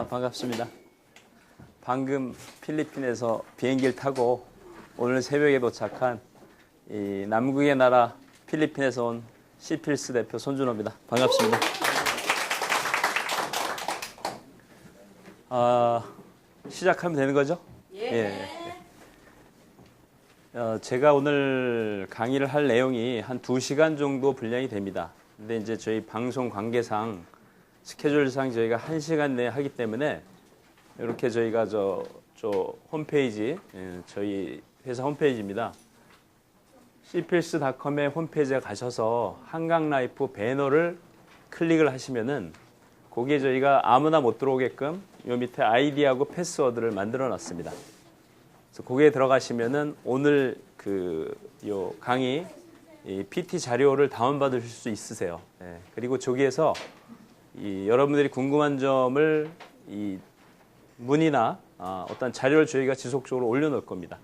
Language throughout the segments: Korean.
반갑습니다. 방금 필리핀에서 비행기를 타고 오늘 새벽에 도착한 이 남극의 나라 필리핀에서 온 시필스 대표 손준호입니다. 반갑습니다. 시작하면 되는 거죠? 예. 제가 오늘 강의를 할 내용이 한 2시간 정도 분량이 됩니다. 근데 이제 저희 방송 관계상 스케줄상 저희가 1시간 내에 하기 때문에 이렇게 저희가 저 홈페이지, 저희 회사 홈페이지입니다. cpills.com의 홈페이지에 가셔서 한강라이프 배너를 클릭을 하시면은 거기에 저희가 아무나 못 들어오게끔 요 밑에 아이디하고 패스워드를 만들어 놨습니다. 그래서 거기에 들어가시면은 오늘 요 강의 이 PT 자료를 다운받으실 수 있으세요. 그리고 저기에서 여러분들이 궁금한 점을 이 문의나 어떤 자료를 저희가 지속적으로 올려놓을 겁니다.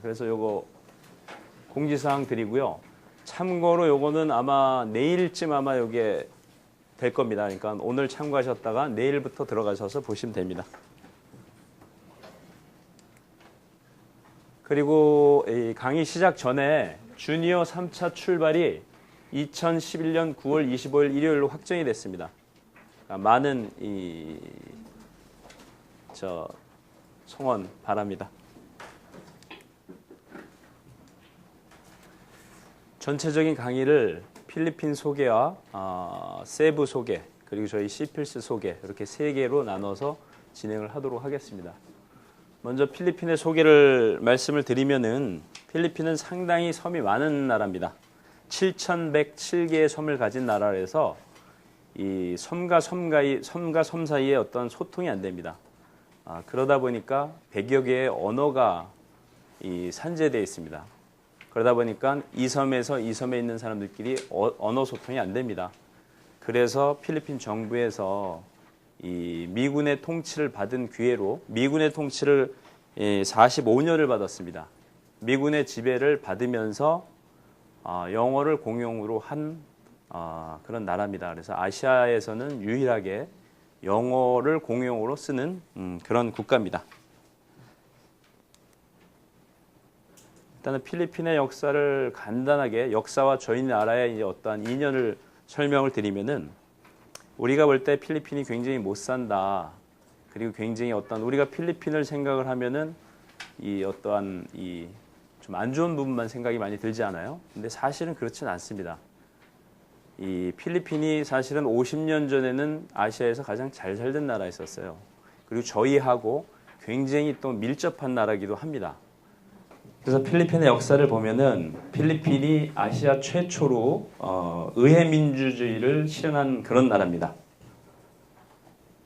그래서 요거 공지사항 드리고요. 참고로 요거는 아마 내일쯤 아마 요게 될 겁니다. 그러니까 오늘 참고하셨다가 내일부터 들어가셔서 보시면 됩니다. 그리고 이 강의 시작 전에 주니어 3차 출발이 2011년 9월 25일 일요일로 확정이 됐습니다. 많은 성원 바랍니다. 전체적인 강의를 필리핀 소개와 세부 소개 그리고 저희 시필스 소개 이렇게 3개로 나눠서 진행을 하도록 하겠습니다. 먼저 필리핀의 소개를 말씀을 드리면은 필리핀은 상당히 섬이 많은 나라입니다. 7,107개의 섬을 가진 나라라서 이 섬과 섬 사이에 어떤 소통이 안 됩니다. 그러다 보니까 100여 개의 언어가 산재되어 있습니다. 그러다 보니까 이 섬에서 이 섬에 있는 사람들끼리 언어 소통이 안 됩니다. 그래서 필리핀 정부에서 이 미군의 통치를 받은 기회로 미군의 통치를 45년을 받았습니다. 미군의 지배를 받으면서 영어를 공용으로 한 그런 나라입니다. 그래서 아시아에서는 유일하게 영어를 공용으로 쓰는 그런 국가입니다. 일단은 필리핀의 역사를 간단하게 역사와 저희 나라의 어떠한 인연을 설명을 드리면은 우리가 볼 때 필리핀이 굉장히 못 산다. 그리고 굉장히 우리가 필리핀을 생각을 하면은 이 어떠한 좀 안 좋은 부분만 생각이 많이 들지 않아요? 근데 사실은 그렇지는 않습니다. 이 필리핀이 사실은 50년 전에는 아시아에서 가장 잘 살던 나라였었어요. 그리고 저희하고 굉장히 또 밀접한 나라이기도 합니다. 그래서 필리핀의 역사를 보면은 필리핀이 아시아 최초로 의회 민주주의를 실현한 그런 나라입니다.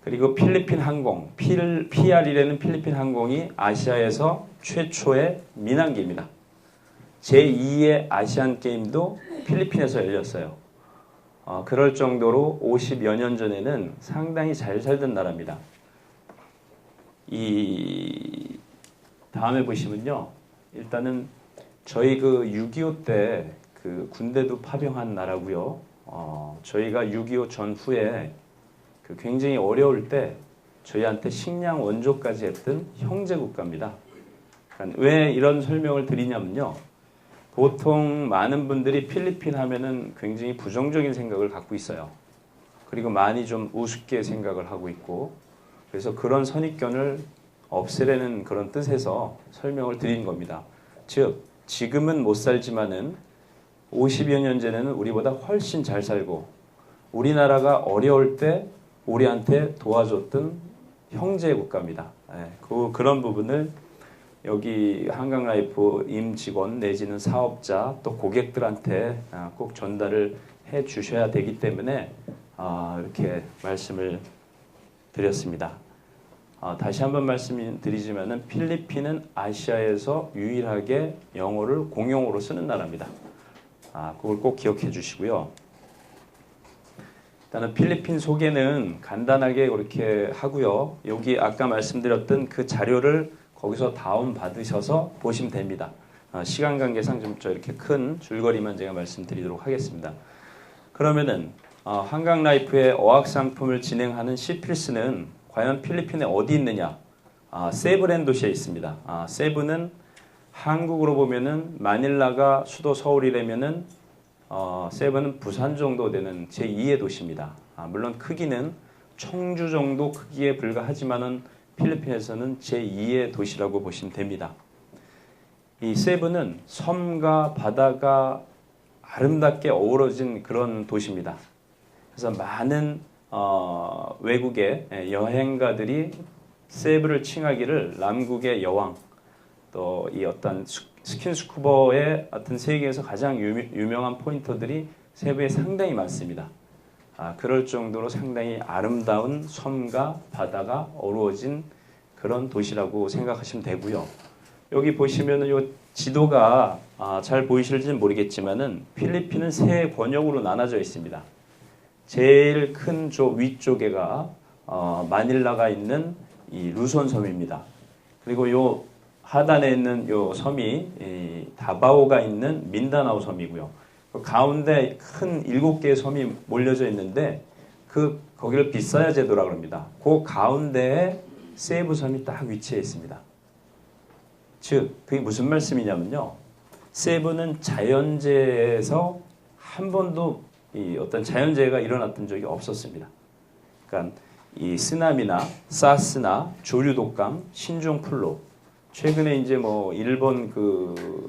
그리고 필리핀 항공, PR이라는 필리핀 항공이 아시아에서 최초의 민항기입니다. 제2의 아시안 게임도 필리핀에서 열렸어요. 그럴 정도로 50여 년 전에는 상당히 잘 살던 나라입니다. 다음에 보시면요. 일단은 저희 6.25 때 군대도 파병한 나라고요. 저희가 6.25 전후에 굉장히 어려울 때 저희한테 식량 원조까지 했던 형제 국가입니다. 그러니까 왜 이런 설명을 드리냐면요. 보통 많은 분들이 필리핀 하면은 굉장히 부정적인 생각을 갖고 있어요. 그리고 많이 좀 우습게 생각을 하고 있고 그래서 그런 선입견을 없애려는 그런 뜻에서 설명을 드린 겁니다. 즉 지금은 못 살지만은 50여 년 전에는 우리보다 훨씬 잘 살고 우리나라가 어려울 때 우리한테 도와줬던 형제 국가입니다. 그런 부분을 여기 한강라이프 임직원 내지는 사업자 또 고객들한테 꼭 전달을 해 주셔야 되기 때문에 이렇게 말씀을 드렸습니다. 다시 한번 말씀드리지만은 필리핀은 아시아에서 유일하게 영어를 공용어로 쓰는 나라입니다. 그걸 꼭 기억해 주시고요. 일단은 필리핀 소개는 간단하게 그렇게 하고요. 여기 아까 말씀드렸던 그 자료를 거기서 다운 받으셔서 보시면 됩니다. 시간 관계상 좀 이렇게 큰 줄거리만 제가 말씀드리도록 하겠습니다. 그러면은 한강라이프의 어학 상품을 진행하는 시필스는 과연 필리핀에 어디 있느냐? 세부라는 도시에 있습니다. 세부는 한국으로 보면은 마닐라가 수도 서울이라면은 세부는 부산 정도 되는 제2의 도시입니다. 물론 크기는 청주 정도 크기에 불과하지만은 필리핀에서는 제2의 도시라고 보시면 됩니다. 이 세부는 섬과 바다가 아름답게 어우러진 그런 도시입니다. 그래서 많은 외국의 여행가들이 세부를 칭하기를 남국의 여왕, 또 이 어떤 스킨스쿠버의 어떤 세계에서 가장 유명한 포인터들이 세부에 상당히 많습니다. 그럴 정도로 상당히 아름다운 섬과 바다가 어우러진 그런 도시라고 생각하시면 되고요. 여기 보시면은 요 지도가 잘 보이실지는 모르겠지만은 필리핀은 세 권역으로 나눠져 있습니다. 제일 큰 위쪽에가 마닐라가 있는 이 루손 섬입니다. 그리고 요 하단에 있는 요 섬이 다바오가 있는 민다나오 섬이고요. 그 가운데 큰 7개의 섬이 몰려져 있는데 거기를 비사야 제도라고 합니다. 그 가운데에 세부 섬이 딱 위치해 있습니다. 즉 그게 무슨 말씀이냐면요. 세부는 자연재해에서 한 번도 어떤 자연재해가 일어났던 적이 없었습니다. 그러니까 이 쓰나미나 사스나 조류독감, 신종플루, 최근에 이제 뭐 일본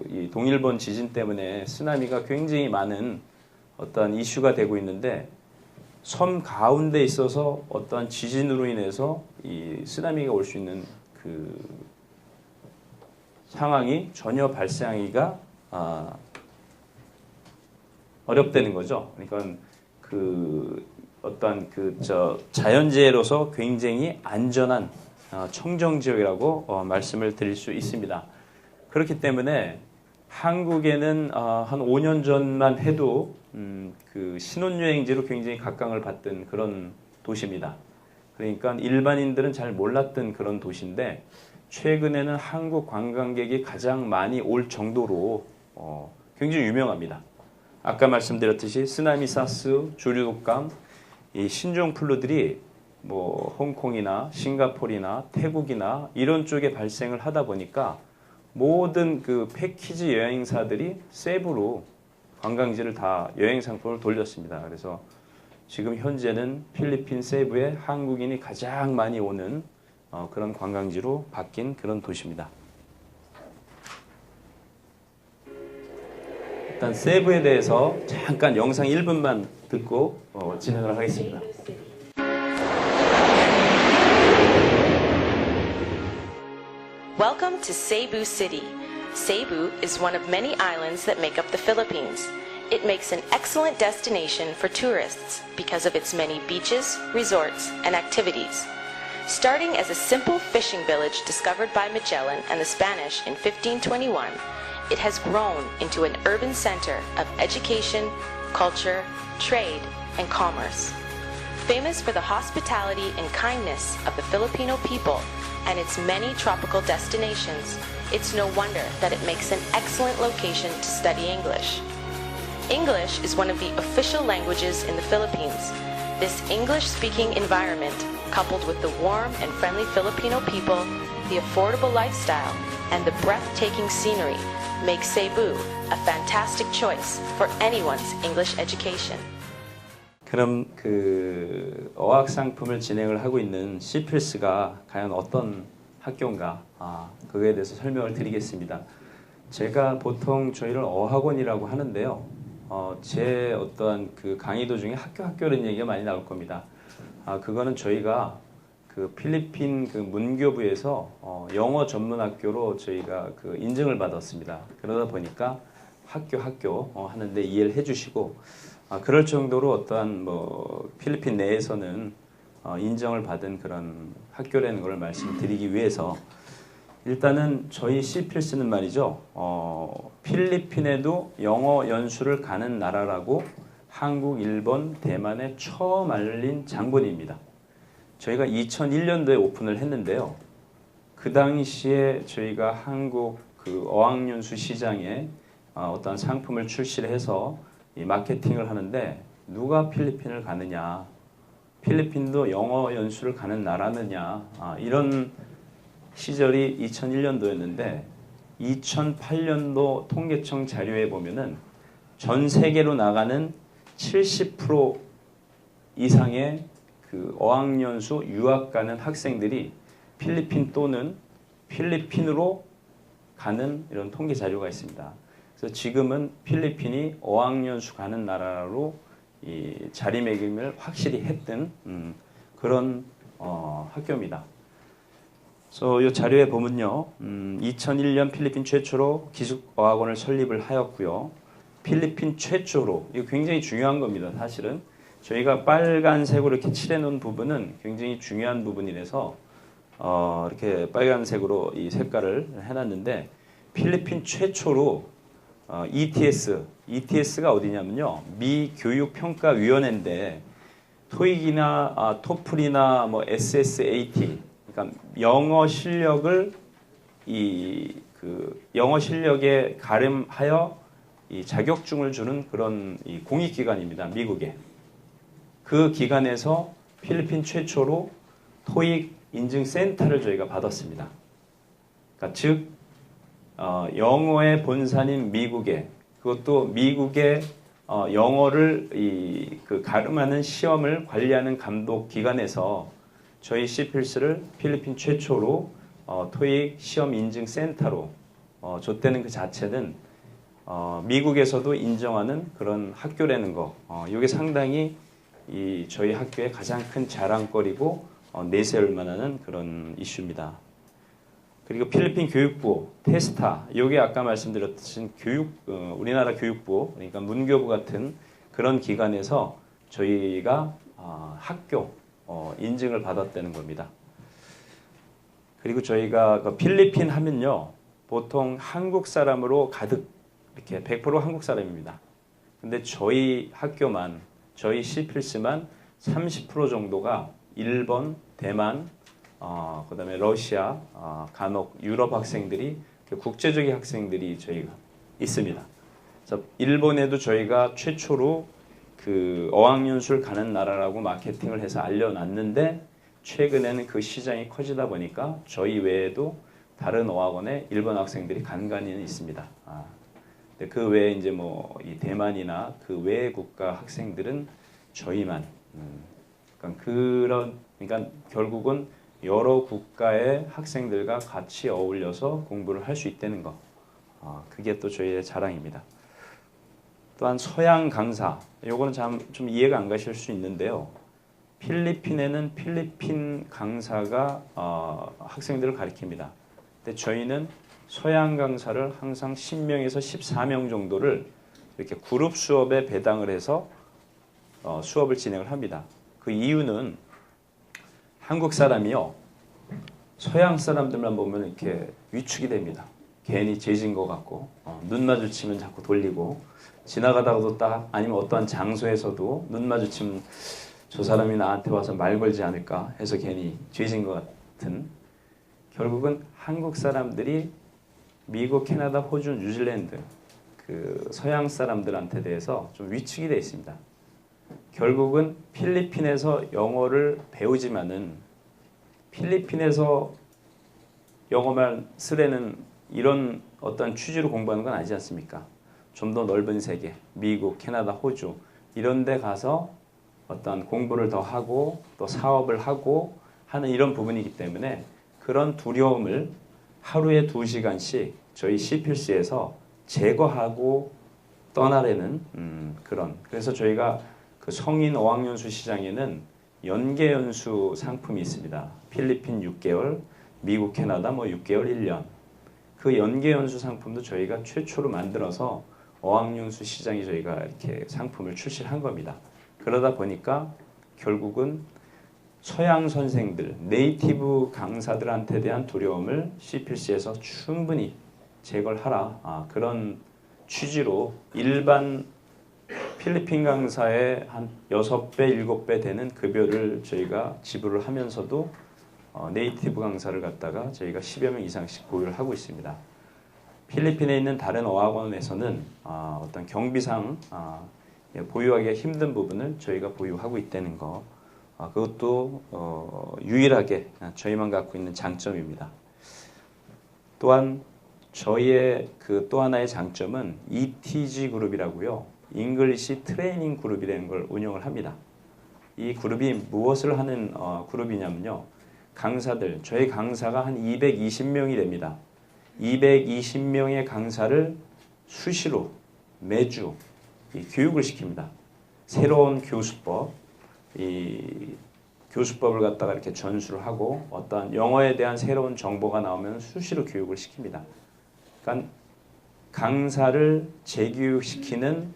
이 동일본 지진 때문에 쓰나미가 굉장히 많은 어떤 이슈가 되고 있는데 섬 가운데 있어서 어떤 지진으로 인해서 이 쓰나미가 올 수 있는 그 상황이 전혀 발생하기가 어렵다는 거죠. 그러니까 자연재해로서 굉장히 안전한 청정지역이라고 말씀을 드릴 수 있습니다. 그렇기 때문에 한국에는 한 5년 전만 해도 그 신혼여행지로 굉장히 각광을 받던 그런 도시입니다. 그러니까 일반인들은 잘 몰랐던 그런 도시인데 최근에는 한국 관광객이 가장 많이 올 정도로 굉장히 유명합니다. 아까 말씀드렸듯이 쓰나미, 사스, 조류독감, 이 신종플루들이 뭐 홍콩이나 싱가포르나 태국이나 이런 쪽에 발생을 하다 보니까 모든 그 패키지 여행사들이 세부로 관광지를 다 여행 상품을 돌렸습니다. 그래서 지금 현재는 필리핀 세부에 한국인이 가장 많이 오는 그런 관광지로 바뀐 그런 도시입니다. 일단 세부에 대해서 잠깐 영상 1분만 듣고 진행을 하겠습니다. Welcome to Cebu City. Cebu is one of many islands that make up the Philippines. It makes an excellent destination for tourists because of its many beaches, resorts, and activities. Starting as a simple fishing village discovered by Magellan and the Spanish in 1521, it has grown into an urban center of education, culture, trade, and commerce. Famous for the hospitality and kindness of the Filipino people and its many tropical destinations, it's no wonder that it makes an excellent location to study English. English is one of the official languages in the Philippines. This English-speaking environment, coupled with the warm and friendly Filipino people, the affordable lifestyle, and the breathtaking scenery, makes Cebu a fantastic choice for anyone's English education. 그럼 어학 상품을 진행을 하고 있는 시필스가 과연 어떤 학교인가? 그거에 대해서 설명을 드리겠습니다. 제가 보통 저희를 어학원이라고 하는데요. 제 어떠한 그 강의 도중에 학교라는 얘기가 많이 나올 겁니다. 그거는 저희가 그 필리핀 그 문교부에서 영어 전문 학교로 저희가 그 인증을 받았습니다. 그러다 보니까 학교 하는데 이해를 해주시고 그럴 정도로 어떠한 뭐 필리핀 내에서는 인정을 받은 그런 학교라는 걸 말씀드리기 위해서 일단은 저희 시필스는 말이죠. 필리핀에도 영어 연수를 가는 나라라고 한국, 일본, 대만에 처음 알린 장본입니다. 저희가 2001년도에 오픈을 했는데요. 그 당시에 저희가 한국 그 어학연수 시장에 어떤 상품을 출시를 해서 이 마케팅을 하는데 누가 필리핀을 가느냐, 필리핀도 영어 연수를 가는 나라느냐, 이런 시절이 2001년도였는데 2008년도 통계청 자료에 보면은 전 세계로 나가는 70% 이상의 그 어학연수 유학 가는 학생들이 필리핀 또는 필리핀으로 가는 이런 통계 자료가 있습니다. 그래서 지금은 필리핀이 어학연수 가는 나라로 이 자리매김을 확실히 했던 그런 학교입니다. 그래서 이 자료에 보면요, 2001년 필리핀 최초로 기숙어학원을 설립을 하였고요. 필리핀 최초로, 이거 굉장히 중요한 겁니다. 사실은 저희가 빨간색으로 이렇게 칠해놓은 부분은 굉장히 중요한 부분이라서 이렇게 빨간색으로 이 색깔을 해놨는데 필리핀 최초로 ETS가 어디냐면요, 미교육평가위원회인데 토익이나 토플이나 뭐 SSAT, 그러니까 영어 실력을 영어 실력에 가름하여 이 자격증을 주는 그런 이 공익기관입니다. 미국에. 그 기관에서 필리핀 최초로 토익 인증센터를 저희가 받았습니다. 그러니까 즉 영어의 본산인 미국에, 그것도 미국의 영어를 가름하는 시험을 관리하는 감독 기관에서 저희 CPLS를 필리핀 최초로 토익 시험 인증 센터로 줬다는 그 자체는 미국에서도 인정하는 그런 학교라는 거, 이게 상당히 저희 학교의 가장 큰 자랑거리고 내세울 만한 그런 이슈입니다. 그리고 필리핀 교육부, 테스타, 이게 아까 말씀드렸듯이 우리나라 교육부, 그러니까 문교부 같은 그런 기관에서 저희가 학교 인증을 받았다는 겁니다. 그리고 저희가 그 필리핀 하면요, 보통 한국 사람으로 가득 이렇게 100% 한국 사람입니다. 근데 저희 학교만, 저희 CPLS만 30% 정도가 일본, 대만, 그다음에 러시아, 간혹 유럽 학생들이, 국제적인 학생들이 저희가 있습니다. 그래서 일본에도 저희가 최초로 그 어학연수를 가는 나라라고 마케팅을 해서 알려놨는데 최근에는 그 시장이 커지다 보니까 저희 외에도 다른 어학원에 일본 학생들이 간간히 있습니다. 근데 그 외에 이제 뭐 이 대만이나 그 외 국가 학생들은 저희만, 그러니까 결국은 여러 국가의 학생들과 같이 어울려서 공부를 할 수 있다는 것, 그게 또 저희의 자랑입니다. 또한 서양 강사, 요거는 좀 이해가 안 가실 수 있는데요. 필리핀에는 필리핀 강사가 학생들을 가르칩니다. 근데 저희는 서양 강사를 항상 10명에서 14명 정도를 이렇게 그룹 수업에 배당을 해서 수업을 진행을 합니다. 그 이유는 한국 사람이요, 서양 사람들만 보면 이렇게 위축이 됩니다. 괜히 죄진 것 같고, 눈 마주치면 자꾸 돌리고, 지나가다가도 딱, 아니면 어떠한 장소에서도 눈 마주치면 저 사람이 나한테 와서 말 걸지 않을까 해서 괜히 죄진 것 같은, 결국은 한국 사람들이 미국, 캐나다, 호주, 뉴질랜드 그 서양 사람들한테 대해서 좀 위축이 되어 있습니다. 결국은 필리핀에서 영어를 배우지만은 필리핀에서 영어만 쓰려는 이런 어떤 취지로 공부하는 건 아니지 않습니까? 좀 더 넓은 세계, 미국, 캐나다, 호주 이런 데 가서 어떤 공부를 더 하고 또 사업을 하고 하는 이런 부분이기 때문에 그런 두려움을 하루에 2시간씩 저희 CPLS에서 제거하고 떠나려는 그래서 저희가 그 성인 어학연수 시장에는 연계연수 상품이 있습니다. 필리핀 6개월, 미국, 캐나다 뭐 6개월, 1년. 그 연계연수 상품도 저희가 최초로 만들어서 어학연수 시장에 저희가 이렇게 상품을 출시한 겁니다. 그러다 보니까 결국은 서양 선생들, 네이티브 강사들한테 대한 두려움을 CPLS에서 충분히 제거를 하라. 그런 취지로 일반 필리핀 강사의 한 6배, 7배 되는 급여를 저희가 지불을 하면서도 네이티브 강사를 갖다가 저희가 10여 명 이상씩 보유를 하고 있습니다. 필리핀에 있는 다른 어학원에서는 어떤 경비상 보유하기가 힘든 부분을 저희가 보유하고 있다는 거. 그것도 유일하게 저희만 갖고 있는 장점입니다. 또한 저희의 그 또 하나의 장점은 ETG 그룹이라고요. 잉글리시 트레이닝 그룹이라는 걸 운영을 합니다. 이 그룹이 무엇을 하는 그룹이냐면요. 강사들, 저희 강사가 한 220명이 됩니다. 220명의 강사를 수시로 매주 교육을 시킵니다. 새로운 교수법, 이 교수법을 갖다가 이렇게 전수를 하고 어떠한 영어에 대한 새로운 정보가 나오면 수시로 교육을 시킵니다. 그러니까 강사를 재교육시키는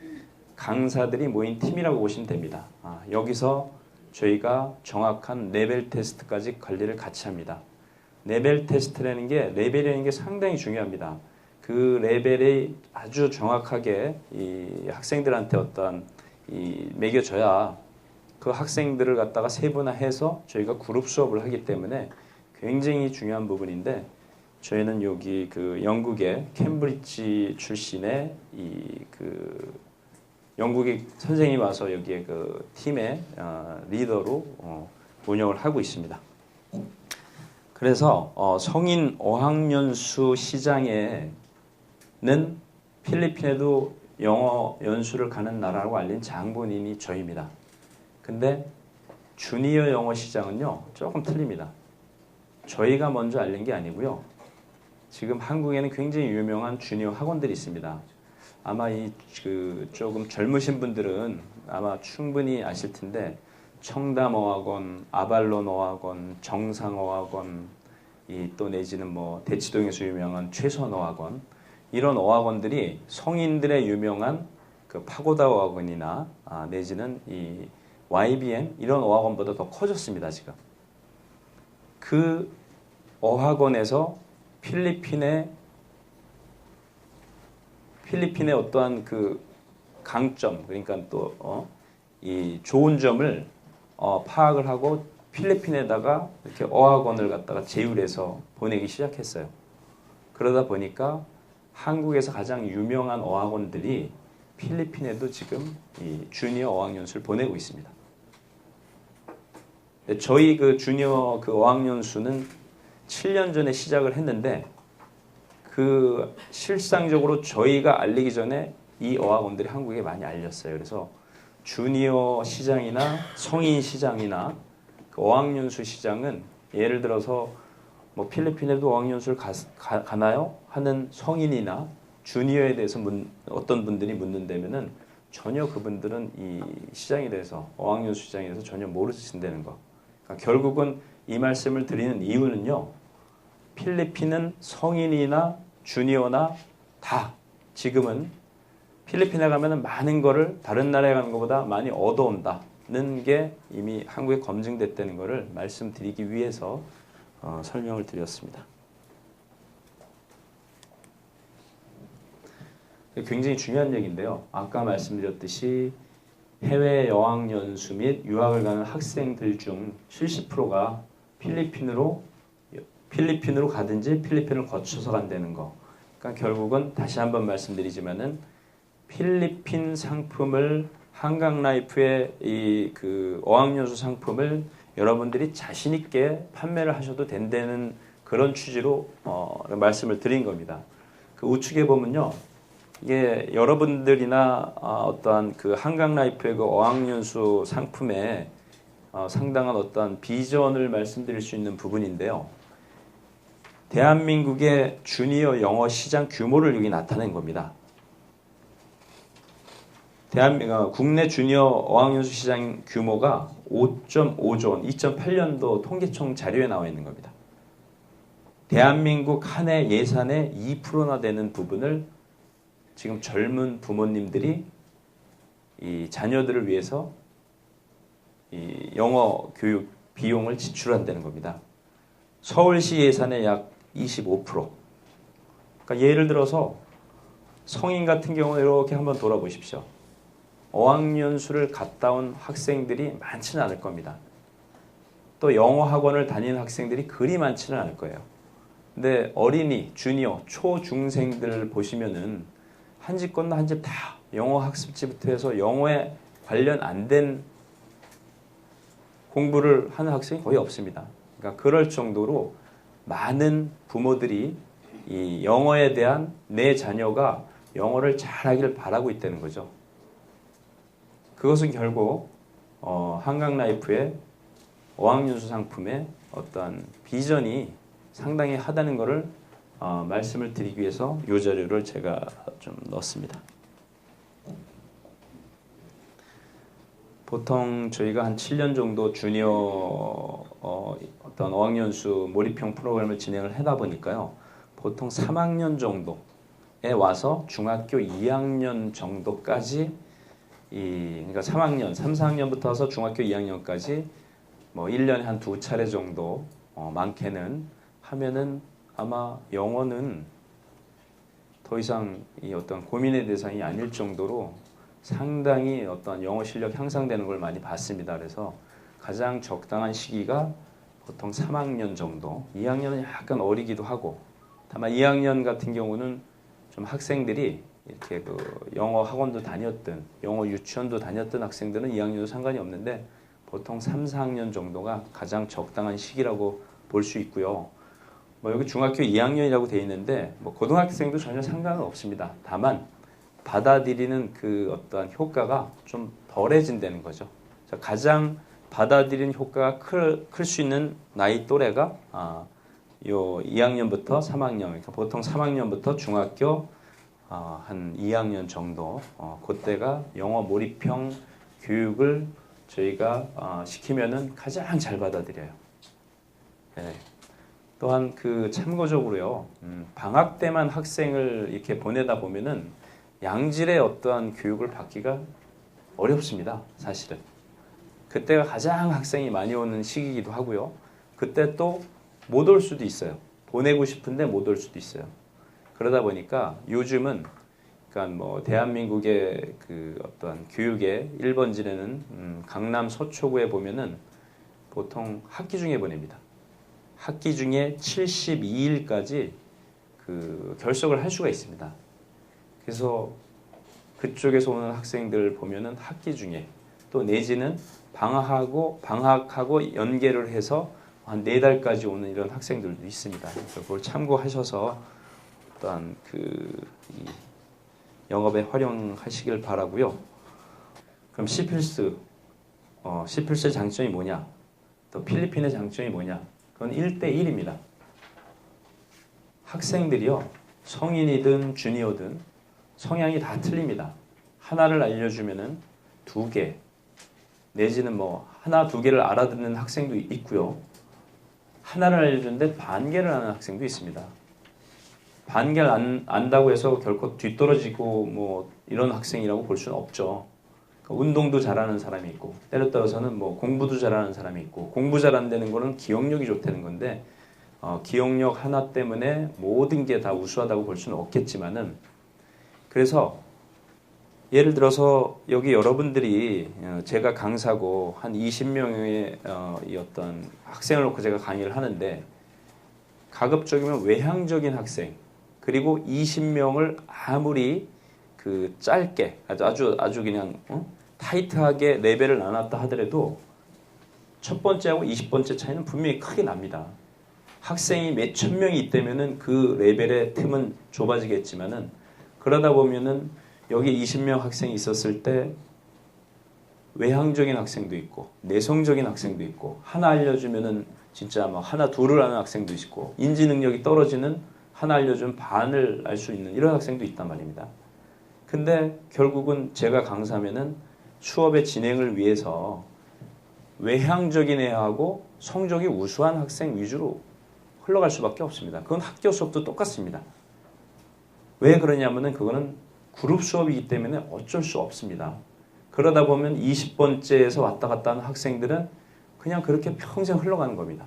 강사들이 모인 팀이라고 보시면 됩니다. 여기서 저희가 정확한 레벨 테스트까지 관리를 같이 합니다. 레벨 테스트라는 게 레벨이라는 게 상당히 중요합니다. 그 레벨이 아주 정확하게 이 학생들한테 어떤 매겨져야 그 학생들을 갖다가 세분화해서 저희가 그룹 수업을 하기 때문에 굉장히 중요한 부분인데 저희는 여기 그 영국의 캠브리지 출신의 영국의 선생님이 와서 여기에 그 팀의 리더로 운영을 하고 있습니다. 그래서 성인 어학연수 시장에는 필리핀에도 영어 연수를 가는 나라라고 알린 장본인이 저희입니다. 근데 주니어 영어 시장은요 조금 틀립니다. 저희가 먼저 알린 게 아니고요. 지금 한국에는 굉장히 유명한 주니어 학원들이 있습니다. 아마 조금 젊으신 분들은 아마 충분히 아실 텐데 청담어학원, 아발론 어학원, 정상어학원, 또 내지는 뭐 대치동에서 유명한 최선어학원 이런 어학원들이 성인들의 유명한 그 파고다 어학원이나 내지는 이 YBM 이런 어학원보다 더 커졌습니다. 지금 그 어학원에서 필리핀의 어떠한 그 강점 그러니까 또 이 좋은 점을 파악을 하고 필리핀에다가 이렇게 어학원을 갖다가 제휴해서 보내기 시작했어요. 그러다 보니까 한국에서 가장 유명한 어학원들이 필리핀에도 지금 이 주니어 어학연수를 보내고 있습니다. 저희 그 주니어 그 어학연수는 7년 전에 시작을 했는데 그 실상적으로 저희가 알리기 전에 이 어학원들이 한국에 많이 알렸어요. 그래서 주니어 시장이나 성인 시장이나 그 어학연수 시장은 예를 들어서 뭐 필리핀에도 어학연수를 가나요? 하는 성인이나 주니어에 대해서 어떤 분들이 묻는다면은 전혀 그분들은 이 시장에 대해서 어학연수 시장에 대해서 전혀 모르신다는 거. 그러니까 결국은 이 말씀을 드리는 이유는요. 필리핀은 성인이나 주니어나 다 지금은 필리핀에 가면은 많은 거를 다른 나라에 가는 것보다 많이 얻어온다는 게 이미 한국에 검증됐다는 거를 말씀드리기 위해서 설명을 드렸습니다. 굉장히 중요한 얘기인데요. 아까 말씀드렸듯이 해외 어학연수 및 유학을 가는 학생들 중 70%가 필리핀으로 가든지 필리핀을 거쳐서 간다는 거. 그러니까 결국은 다시 한번 말씀드리지만은 필리핀 상품을 한강라이프의 이 그 어학연수 상품을 여러분들이 자신 있게 판매를 하셔도 된다는 그런 취지로 말씀을 드린 겁니다. 그 우측에 보면요. 이게 여러분들이나 어떠한 그 한강라이프의 그 어학연수 상품에 상당한 어떠한 비전을 말씀드릴 수 있는 부분인데요. 대한민국의 주니어 영어 시장 규모를 여기 나타낸 겁니다. 국내 주니어 어학연수 시장 규모가 5.5조 원, 2008년도 통계청 자료에 나와 있는 겁니다. 대한민국 한 해 예산의 2%나 되는 부분을 지금 젊은 부모님들이 이 자녀들을 위해서 이 영어 교육 비용을 지출한다는 겁니다. 서울시 예산의 약 25%. 그러니까 예를 들어서 성인 같은 경우는 이렇게 한번 돌아보십시오. 어학연수를 갔다 온 학생들이 많지는 않을 겁니다. 또 영어 학원을 다니는 학생들이 그리 많지는 않을 거예요. 근데 어린이, 주니어, 초중생들을 보시면은 한 집 건너 한 집 다 영어 학습지부터 해서 영어에 관련 안 된 공부를 하는 학생이 거의 없습니다. 그러니까 그럴 정도로 많은 부모들이 이 영어에 대한 내 자녀가 영어를 잘하기를 바라고 있다는 거죠. 그것은 결국 한강라이프의 어학연수 상품의 어떤 비전이 상당히 하다는 것을 말씀을 드리기 위해서 이 자료를 제가 좀 넣었습니다. 보통 저희가 한 7년 정도 주니어 어떤 어학연수 몰입형 프로그램을 진행을 하다 보니까요. 보통 3학년 정도에 와서 중학교 2학년 정도까지 그러니까 3학년, 3, 4학년부터 와서 중학교 2학년까지 뭐 1년에 한 2차례 정도 많게는 하면은 아마 영어는 더 이상 이 어떤 고민의 대상이 아닐 정도로 상당히 어떤 영어 실력 향상되는 걸 많이 봤습니다. 그래서 가장 적당한 시기가 보통 3학년 정도, 2학년은 약간 어리기도 하고, 다만 2학년 같은 경우는 좀 학생들이 이렇게 그 영어 학원도 다녔든 영어 유치원도 다녔던 학생들은 2학년도 상관이 없는데 보통 3, 4학년 정도가 가장 적당한 시기라고 볼 수 있고요. 뭐 여기 중학교 2학년이라고 되어 있는데 뭐 고등학생도 전혀 상관은 없습니다. 다만 받아들이는 그 어떠한 효과가 좀 덜해진다는 거죠. 가장 받아들이는 효과가 클 수 있는 나이 또래가 요 2학년부터 3학년, 그러니까 보통 3학년부터 중학교 한 2학년 정도 그때가 영어 몰입형 교육을 저희가 시키면은 가장 잘 받아들여요. 네. 또한 그 참고적으로요, 방학 때만 학생을 이렇게 보내다 보면은 양질의 어떠한 교육을 받기가 어렵습니다. 사실은. 그때가 가장 학생이 많이 오는 시기이기도 하고요. 그때 또 못 올 수도 있어요. 보내고 싶은데 못 올 수도 있어요. 그러다 보니까 요즘은 그러니까 뭐 대한민국의 그 어떤 교육의 1번지에는 강남 서초구에 보면은 보통 학기 중에 보냅니다. 학기 중에 72일까지 그 결석을 할 수가 있습니다. 그래서 그쪽에서 오는 학생들 보면은 학기 중에 또 내지는 방학하고 연계를 해서 한 4달까지 오는 이런 학생들도 있습니다. 그걸 참고하셔서 어떤 이 영업에 활용하시길 바라고요. 그럼 C필스, C필스의 장점이 뭐냐? 또 필리핀의 장점이 뭐냐? 그건 1대1입니다. 학생들이요, 성인이든 주니어든 성향이 다 틀립니다. 하나를 알려주면은 2개, 내지는 뭐 하나, 2개를 알아듣는 학생도 있고요. 하나를 알려주는데 반개를 아는 학생도 있습니다. 반개를 안다고 해서 결코 뒤떨어지고 뭐 이런 학생이라고 볼 수는 없죠. 그러니까 운동도 잘하는 사람이 있고, 때려 따라서는 뭐 공부도 잘하는 사람이 있고, 공부 잘한다는 거는 기억력이 좋다는 건데, 기억력 하나 때문에 모든 게 다 우수하다고 볼 수는 없겠지만은, 그래서 예를 들어서 여기 여러분들이 제가 강사고 한 20명의 이 어떤 학생을 놓고 제가 강의를 하는데, 가급적이면 외향적인 학생, 그리고 20명을 아무리 그 짧게 아주 그냥 타이트하게 레벨을 나눴다 하더라도 첫 번째하고 20번째 차이는 분명히 크게 납니다. 학생이 몇천 명이 있다면은 그 레벨의 틈은 좁아지겠지만은, 그러다 보면은 여기 20명 학생이 있었을 때 외향적인 학생도 있고 내성적인 학생도 있고, 하나 알려주면은 진짜 막 하나 둘을 아는 학생도 있고, 인지 능력이 떨어지는 하나 알려주면 반을 알 수 있는 이런 학생도 있단 말입니다. 근데 결국은 제가 강사하면은 수업의 진행을 위해서 외향적인 애하고 성적이 우수한 학생 위주로 흘러갈 수밖에 없습니다. 그건 학교 수업도 똑같습니다. 왜 그러냐면은 그거는 그룹 수업이기 때문에 어쩔 수 없습니다. 그러다 보면 20번째에서 왔다 갔다 하는 학생들은 그냥 그렇게 평생 흘러가는 겁니다.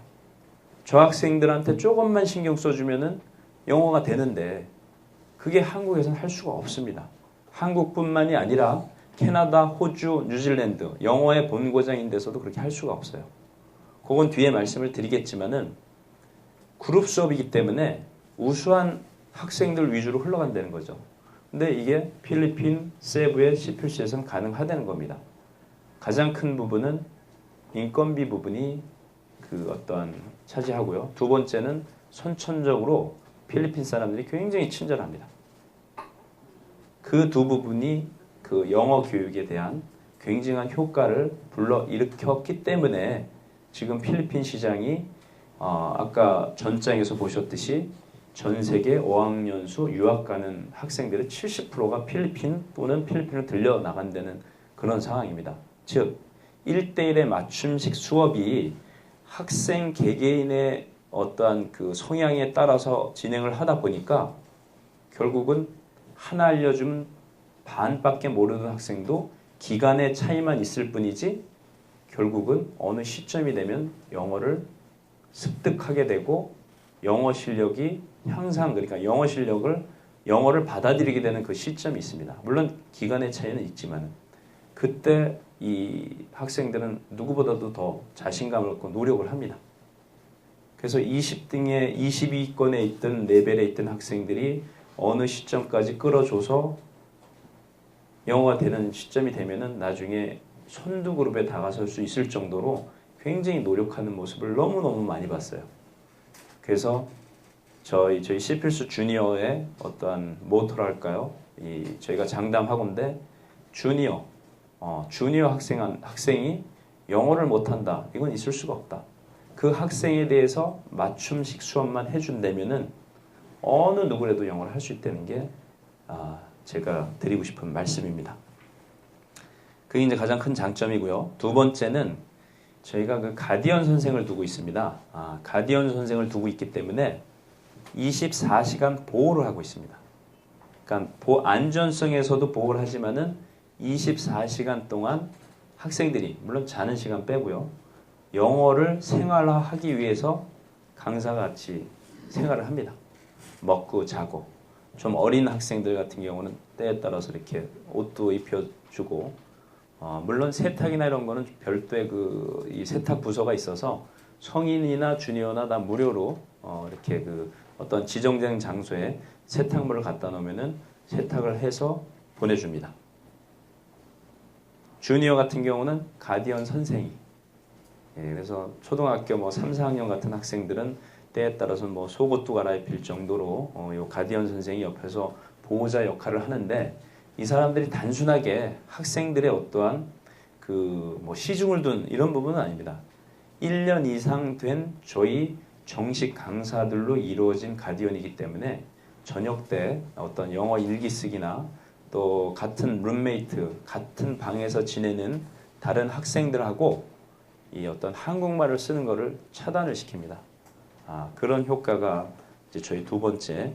저 학생들한테 조금만 신경 써주면은 영어가 되는데 그게 한국에서는 할 수가 없습니다. 한국뿐만이 아니라 캐나다, 호주, 뉴질랜드 영어의 본고장인 데서도 그렇게 할 수가 없어요. 그건 뒤에 말씀을 드리겠지만은 그룹 수업이기 때문에 우수한 학생들 위주로 흘러간다는 거죠. 근데 이게 필리핀 세부의 C필수에서는 가능하다는 겁니다. 가장 큰 부분은 인건비 부분이 그 어떠한 차지하고요. 두 번째는 선천적으로 필리핀 사람들이 굉장히 친절합니다. 그 두 부분이 그 영어 교육에 대한 굉장한 효과를 불러일으켰기 때문에 지금 필리핀 시장이 아까 전장에서 보셨듯이 전 세계 5학년수 유학 가는 학생들의 70%가 필리핀 또는 필리핀을 들려 나간다는 그런 상황입니다. 즉 1대1의 맞춤식 수업이 학생 개개인의 어떠한 그 성향에 따라서 진행을 하다 보니까 결국은 하나 알려주면 반밖에 모르는 학생도 기간의 차이만 있을 뿐이지 결국은 어느 시점이 되면 영어를 습득하게 되고 영어 실력이 그러니까 영어를 받아들이게 되는 그 시점이 있습니다. 물론 기간의 차이는 있지만 그때 이 학생들은 누구보다도 더 자신감을 얻고 노력을 합니다. 그래서 20등에 22위권에 있던 레벨에 있던 학생들이 어느 시점까지 끌어줘서 영어가 되는 시점이 되면은 나중에 선두 그룹에 다가설 수 있을 정도로 굉장히 노력하는 모습을 너무너무 많이 봤어요. 그래서 저희 C필수 주니어의 어떠한 모토랄까요? 저희가 장담하건대 주니어 학생이 영어를 못한다. 이건 있을 수가 없다. 그 학생에 대해서 맞춤식 수업만 해준다면은 어느 누구라도 영어를 할 수 있다는 게 제가 드리고 싶은 말씀입니다. 그게 이제 가장 큰 장점이고요. 두 번째는 저희가 그 가디언 선생을 두고 있습니다. 가디언 선생을 두고 있기 때문에 24시간 보호를 하고 있습니다. 그러니까 안전성에서도 보호를 하지만은 24시간 동안 학생들이 물론 자는 시간 빼고요. 영어를 생활화하기 위해서 강사가 같이 생활을 합니다. 먹고 자고 좀 어린 학생들 같은 경우는 때에 따라서 이렇게 옷도 입혀주고 물론 세탁이나 이런 거는 별도의 이 세탁 부서가 있어서 성인이나 주니어나 다 무료로 이렇게 그 어떤 지정된 장소에 세탁물을 갖다 놓으면은 세탁을 해서 보내줍니다. 주니어 같은 경우는 가디언 선생이 그래서 초등학교 3, 4학년 같은 학생들은 때에 따라서는 속옷도 갈아입힐 정도로 요 가디언 선생이 옆에서 보호자 역할을 하는데 이 사람들이 단순하게 학생들의 어떠한 시중을 둔 이런 부분은 아닙니다. 1년 이상 된 저희 정식 강사들로 이루어진 가디언이기 때문에 저녁 때 어떤 영어 일기 쓰기나 또 같은 룸메이트, 같은 방에서 지내는 다른 학생들하고 이 어떤 한국말을 쓰는 것을 차단을 시킵니다. 그런 효과가 이제 저희 두 번째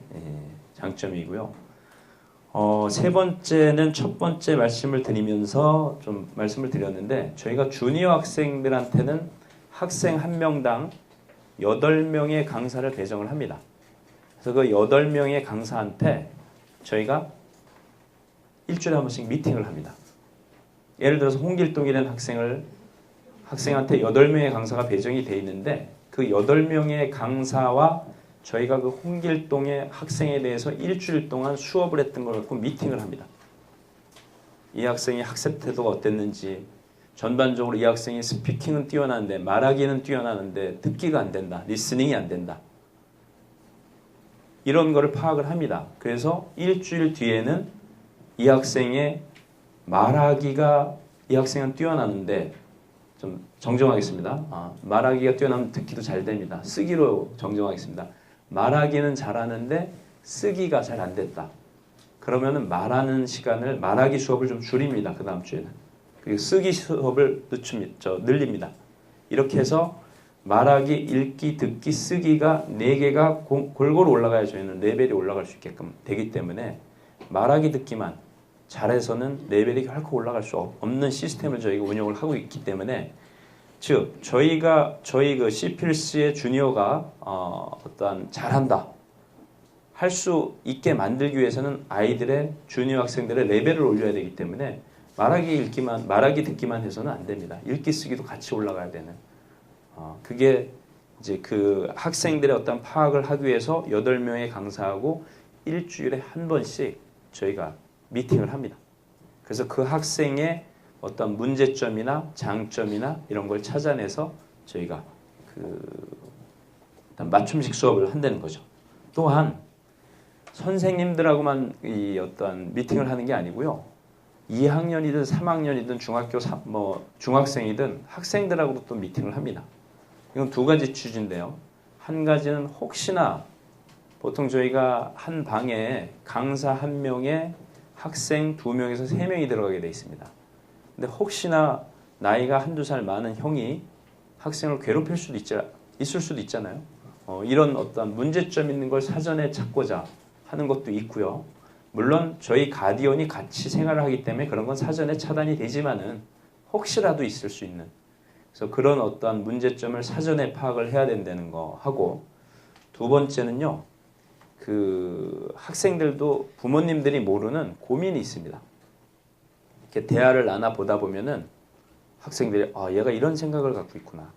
장점이고요. 세 번째는 첫 번째 말씀을 드리면서 좀 말씀을 드렸는데 저희가 주니어 학생들한테는 학생 한 명당 8명의 강사를 배정을 합니다. 그래서 그 8명의 강사한테 저희가 일주일에 한 번씩 미팅을 합니다. 예를 들어서 홍길동이라는 학생한테 8명의 강사가 배정이 되어 있는데 그 8명의 강사와 저희가 그 홍길동의 학생에 대해서 일주일 동안 수업을 했던 걸 갖고 미팅을 합니다. 이 학생의 학습 태도가 어땠는지 전반적으로 이 학생이 스피킹은 뛰어나는데 말하기는 뛰어나는데 듣기가 안 된다. 리스닝이 안 된다. 이런 거를 파악을 합니다. 그래서 일주일 뒤에는 이 학생의 말하기가 이 학생은 뛰어나는데 좀 정정하겠습니다. 말하기가 뛰어나면 듣기도 잘 됩니다. 쓰기로 정정하겠습니다. 말하기는 잘하는데 쓰기가 잘 안 됐다. 그러면은 말하기 수업을 좀 줄입니다. 그 다음 주에는. 그리고 쓰기 수업을 늘립니다. 이렇게 해서 말하기, 읽기, 듣기, 쓰기가 4개가 골고루 올라가야 저희는 레벨이 올라갈 수 있게끔 되기 때문에 말하기, 듣기만 잘해서는 레벨이 결코 올라갈 수 없는 시스템을 저희가 운영을 하고 있기 때문에 즉 저희 그 C필수의 주니어가 어떠한 잘한다 할 수 있게 만들기 위해서는 아이들의 주니어 학생들의 레벨을 올려야 되기 때문에 말하기 듣기만 해서는 안 됩니다. 읽기 쓰기도 같이 올라가야 되는 그게 이제 그 학생들의 어떤 파악을 하기 위해서 8명의 강사하고 일주일에 한 번씩 저희가 미팅을 합니다. 그래서 그 학생의 어떤 문제점이나 장점이나 이런 걸 찾아내서 저희가 일단 맞춤식 수업을 한다는 거죠. 또한 선생님들하고만 이 어떤 미팅을 하는 게 아니고요. 2학년이든 3학년이든 중학생이든 학생들하고도 또 미팅을 합니다. 이건 두 가지 취지인데요. 한 가지는 혹시나 보통 저희가 한 방에 강사 1명에 학생 2명에서 3명이 들어가게 돼 있습니다. 근데 혹시나 나이가 한두 살 많은 형이 학생을 괴롭힐 수도 있을 수도 있잖아요. 이런 어떤 문제점 있는 걸 사전에 찾고자 하는 것도 있고요. 물론 저희 가디언이 같이 생활을 하기 때문에 그런 건 사전에 차단이 되지만은 혹시라도 있을 수 있는, 그래서 그런 어떠한 문제점을 사전에 파악을 해야 된다는 거 하고, 두 번째는요, 학생들도 부모님들이 모르는 고민이 있습니다. 이렇게 대화를 나눠 보다 보면은 학생들이 얘가 이런 생각을 갖고 있구나.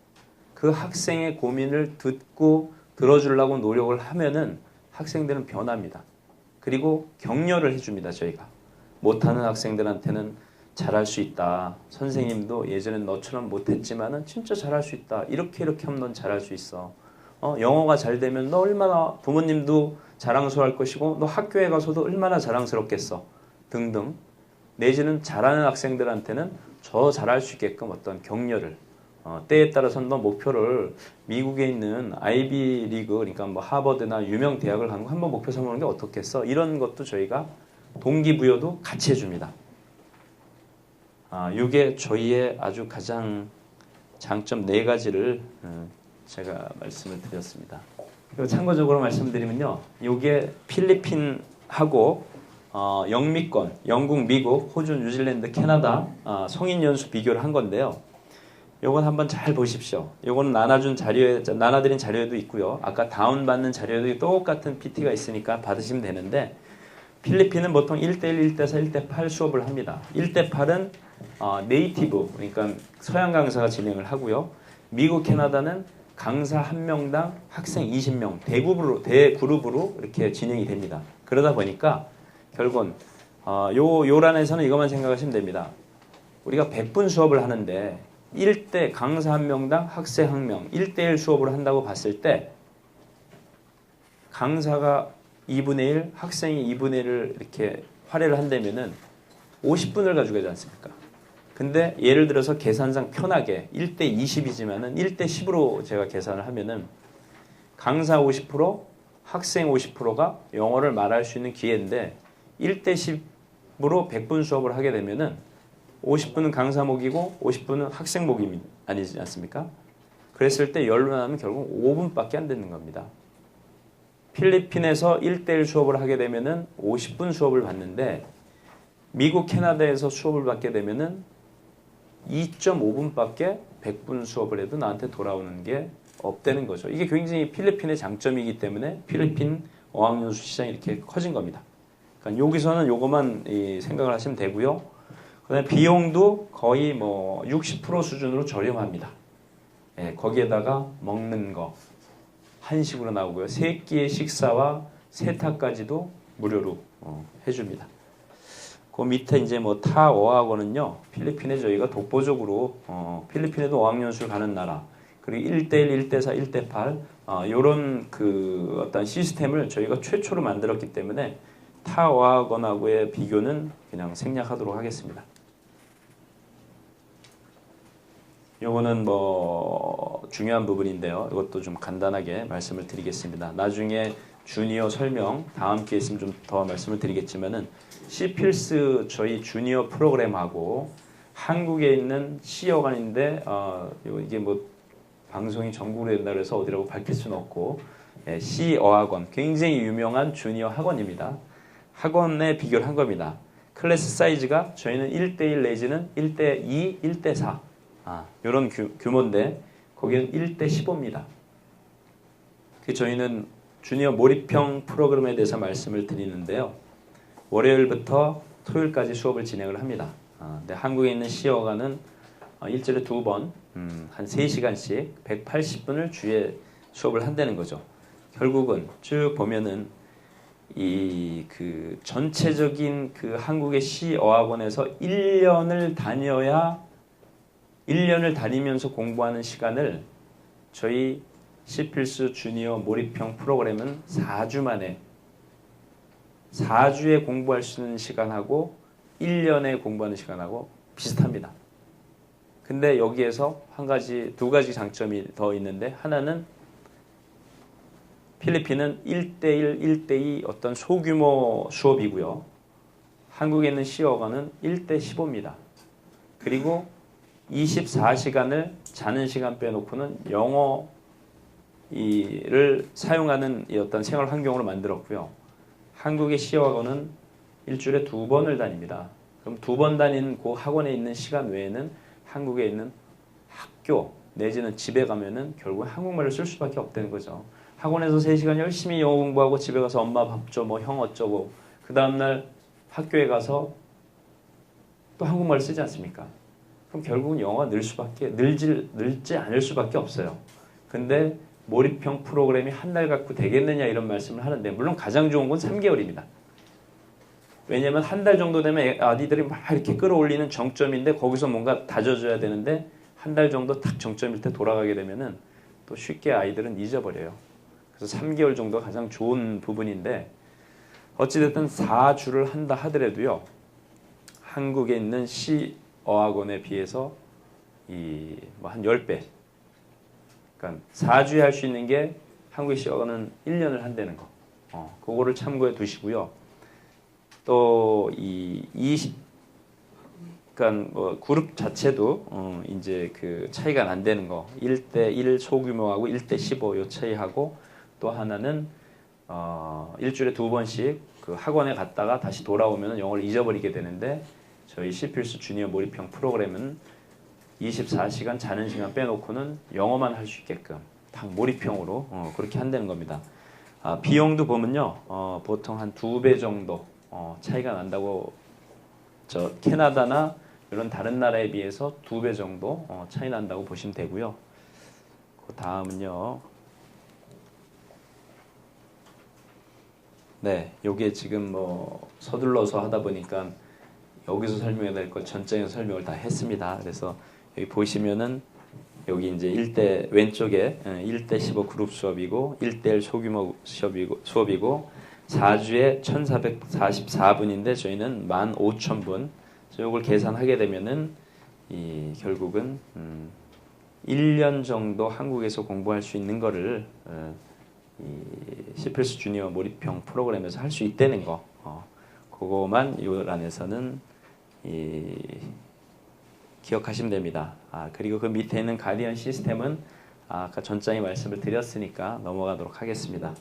그 학생의 고민을 듣고 들어주려고 노력을 하면은 학생들은 변합니다. 그리고 격려를 해줍니다. 저희가 못하는 학생들한테는 잘할 수 있다. 선생님도 예전엔 너처럼 못했지만은 진짜 잘할 수 있다. 이렇게 하면 넌 잘할 수 있어. 영어가 잘 되면 너 얼마나 부모님도 자랑스러워할 것이고 너 학교에 가서도 얼마나 자랑스럽겠어. 등등. 내지는 잘하는 학생들한테는 저 잘할 수 있게끔 어떤 격려를, 때에 따라서는 너 목표를 미국에 있는 아이비 리그, 그러니까 뭐 하버드나 유명 대학을 가는 거 한번 목표 삼는 게 어떻겠어? 이런 것도 저희가 동기부여도 같이 해줍니다. 이게 저희의 아주 가장 장점 4가지를 제가 말씀을 드렸습니다. 그리고 참고적으로 말씀드리면요, 이게 필리핀하고 영미권, 영국, 미국, 호주, 뉴질랜드, 캐나다 성인 연수 비교를 한 건데요. 요건 한번 잘 보십시오. 요거는 나눠드린 자료에도 있고요. 아까 다운받는 자료에도 똑같은 PT가 있으니까 받으시면 되는데, 필리핀은 보통 1대1, 1대4, 1대8 수업을 합니다. 1대8은 네이티브, 그러니까 서양 강사가 진행을 하고요. 미국, 캐나다는 강사 1명당 학생 20명, 대그룹으로 이렇게 진행이 됩니다. 그러다 보니까 결국은 요란에서는 이것만 생각하시면 됩니다. 우리가 100분 수업을 하는데 강사 1명당 학생 1명, 1대1 수업을 한다고 봤을 때 강사가 2분의 1, 학생이 2분의 1을 이렇게 할애를 한다면은 50분을 가지고 가지 않습니까? 근데 예를 들어서 계산상 편하게 1대 20이지만은 1대 10으로 제가 계산을 하면은 강사 50%, 학생 50%가 영어를 말할 수 있는 기회인데 1대 10으로 100분 수업을 하게 되면은 50분은 강사 목이고 50분은 학생 목이 아니지 않습니까? 그랬을 때 열로 나누면 결국 5분밖에 안 되는 겁니다. 필리핀에서 1대1 수업을 하게 되면은 50분 수업을 받는데 미국, 캐나다에서 수업을 받게 되면은 2.5분밖에 100분 수업을 해도 나한테 돌아오는 게 없다는 거죠. 이게 굉장히 필리핀의 장점이기 때문에 필리핀 어학연수 시장이 이렇게 커진 겁니다. 그러니까 여기서는 요것만 생각을 하시면 되고요. 그다음에 비용도 거의 60% 수준으로 저렴합니다. 예, 거기에다가 먹는 거 한식으로 나오고요. 3끼의 식사와 세탁까지도 무료로 해줍니다. 그 밑에 이제 타 어학원은요, 필리핀에 저희가 독보적으로 필리핀에도 어학연수를 가는 나라, 그리고 1대1, 1대4, 1대8 요런 어떤 시스템을 저희가 최초로 만들었기 때문에 타 어학원하고의 비교는 그냥 생략하도록 하겠습니다. 요거는 중요한 부분인데요. 이것도 좀 간단하게 말씀을 드리겠습니다. 나중에 주니어 설명 다음 기회에 있으면 좀 더 말씀을 드리겠지만은 C필스 저희 주니어 프로그램하고 한국에 있는 C어학원인데 이게 방송이 전국으로 된다 그래서 어디라고 밝힐 수는 없고 C어학원 굉장히 유명한 주니어 학원입니다. 학원에 비교를 한 겁니다. 클래스 사이즈가 저희는 1대1 내지는 1대2, 1대4 이런 규모인데 거기는 1대 15입니다. 저희는 주니어 몰입형 프로그램에 대해서 말씀을 드리는데요. 월요일부터 토요일까지 수업을 진행을 합니다. 근데 한국에 있는 C어학원은 일주일에 2번 한 3시간씩 180분을 주에 수업을 한다는 거죠. 결국은 쭉 보면은 이 그 전체적인 그 한국의 시 어학원에서 1년을 다니면서 공부하는 시간을 저희 시필수 주니어 몰입형 프로그램은 4주 만에 4주에 공부할 수 있는 시간하고 1년에 공부하는 시간하고 비슷합니다. 근데 여기에서 두 가지 장점이 더 있는데, 하나는 필리핀은 1대1, 1대2 어떤 소규모 수업이고요. 한국에 있는 시어학원은 1대15입니다. 그리고 24시간을 자는 시간 빼놓고는 영어를 사용하는 이 어떤 생활 환경으로 만들었고요. 한국의 시어학원은 일주일에 2번을 다닙니다. 그럼 2번 다니는 그 학원에 있는 시간 외에는 한국에 있는 학교 내지는 집에 가면은 결국 한국말을 쓸 수밖에 없다는 거죠. 학원에서 3시간 열심히 영어 공부하고 집에 가서 엄마 밥 줘, 뭐 형 어쩌고, 그 다음날 학교에 가서 또 한국말을 쓰지 않습니까? 그럼 결국은 영어가 늘지 않을 수밖에 없어요. 근데 몰입형 프로그램이 한 달 갖고 되겠느냐 이런 말씀을 하는데, 물론 가장 좋은 건 3개월입니다. 왜냐하면 한 달 정도 되면 아이들이 막 이렇게 끌어올리는 정점인데 거기서 뭔가 다져줘야 되는데, 한 달 정도 딱 정점일 때 돌아가게 되면은 또 쉽게 아이들은 잊어버려요. 그래서 3개월 정도가 가장 좋은 부분인데, 어찌됐든 4주를 한다 하더라도요, 한국에 있는 시 어학원에 비해서 한 10배. 그러니까 4주에 할 수 있는 게 한국의 시 어학원은 1년을 한다는 거. 그거를 참고해 두시고요. 또 그러니까 뭐 그룹 자체도 이제 그 차이가 난다는 거. 1대1 소규모하고 1대15 요 차이하고, 또 하나는 일주일에 2번씩 그 학원에 갔다가 다시 돌아오면 영어를 잊어버리게 되는데, 저희 시필수 주니어 몰입형 프로그램은 24시간 자는 시간 빼놓고는 영어만 할 수 있게끔 딱 몰입형으로 그렇게 한다는 겁니다. 비용도 보면요, 보통 한 2배 정도 차이가 난다고, 캐나다나 이런 다른 나라에 비해서 2배 정도 차이 난다고 보시면 되고요. 그 다음은요, 네, 요게 지금 뭐 서둘러서 하다 보니까 여기서 설명해야 될 걸 전장에서 설명을 다 했습니다. 그래서 여기 보시면은 여기 이제 왼쪽에 1대15 그룹 수업이고 1대1 소규모 수업이고 4주에 1444분인데 저희는 15,000분. 이걸 계산하게 되면은 결국은 1년 정도 한국에서 공부할 수 있는 거를 시필수 주니어 몰입형 프로그램에서 할 수 있다는 거. 그거만 이 안에서는 기억하시면 됩니다. 그리고 그 밑에 있는 가디언 시스템은 아까 전장에 말씀을 드렸으니까 넘어가도록 하겠습니다.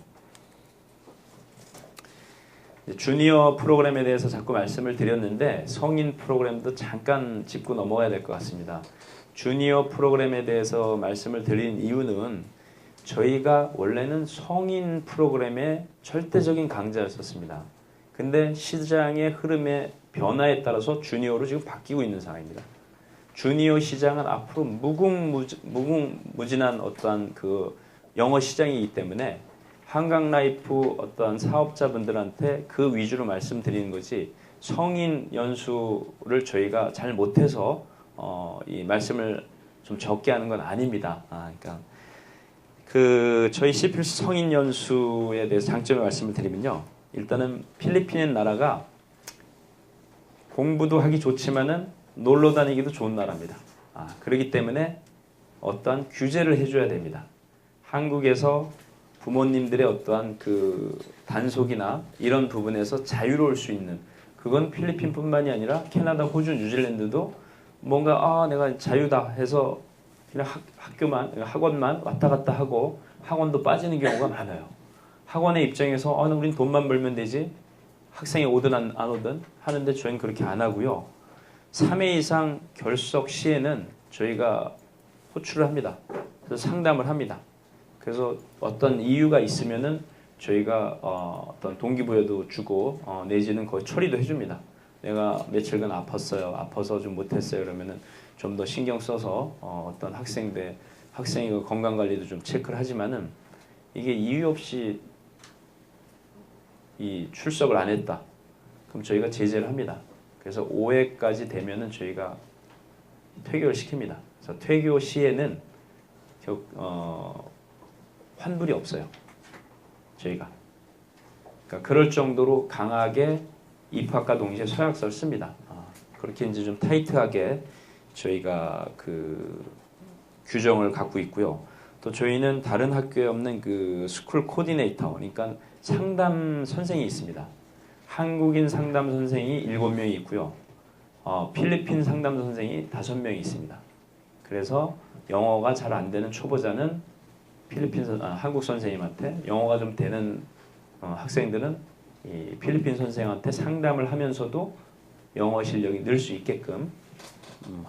주니어 프로그램에 대해서 자꾸 말씀을 드렸는데, 성인 프로그램도 잠깐 짚고 넘어가야 될 것 같습니다. 주니어 프로그램에 대해서 말씀을 드린 이유는, 저희가 원래는 성인 프로그램의 절대적인 강자였었습니다. 근데 시장의 흐름의 변화에 따라서 주니어로 지금 바뀌고 있는 상황입니다. 주니어 시장은 앞으로 무궁무진한 어떠한 그 영어 시장이기 때문에 한강라이프 어떠한 사업자분들한테 그 위주로 말씀드리는 거지, 성인 연수를 저희가 잘 못해서 이 말씀을 좀 적게 하는 건 아닙니다. 그러니까 저희 시필수 성인 연수에 대해서 장점을 말씀을 드리면요, 일단은 필리핀은 나라가 공부도 하기 좋지만은 놀러 다니기도 좋은 나라입니다. 그렇기 때문에 어떠한 규제를 해줘야 됩니다. 한국에서 부모님들의 어떠한 그 단속이나 이런 부분에서 자유로울 수 있는, 그건 필리핀뿐만이 아니라 캐나다, 호주, 뉴질랜드도 뭔가 내가 자유다 해서 그냥 학원만 왔다 갔다 하고 학원도 빠지는 경우가 많아요. 학원의 입장에서 우린 돈만 벌면 되지, 학생이 오든 안 오든 하는데 저희는 그렇게 안 하고요. 3회 이상 결석 시에는 저희가 호출을 합니다. 그래서 상담을 합니다. 그래서 어떤 이유가 있으면은 저희가 어떤 동기부여도 주고 내지는 거의 처리도 해줍니다. 내가 며칠간 아팠어요. 아파서 좀 못했어요. 그러면은 좀 더 신경 써서 어떤 학생의 건강 관리도 좀 체크를 하지만은, 이게 이유 없이 이 출석을 안 했다. 그럼 저희가 제재를 합니다. 그래서 5회까지 되면은 저희가 퇴교를 시킵니다. 그래서 퇴교 시에는 환불이 없어요. 저희가. 그러니까 그럴 정도로 강하게 입학과 동시에 서약서를 씁니다. 그렇게 이제 좀 타이트하게 저희가 그 규정을 갖고 있고요. 또 저희는 다른 학교에 없는 그 스쿨 코디네이터, 그러니까 상담 선생이 있습니다. 한국인 상담 선생이 7명이 있고요. 필리핀 상담 선생이 5명이 있습니다. 그래서 영어가 잘 안 되는 초보자는 한국 선생님한테, 영어가 좀 되는 학생들은 이 필리핀 선생한테 상담을 하면서도 영어 실력이 늘 수 있게끔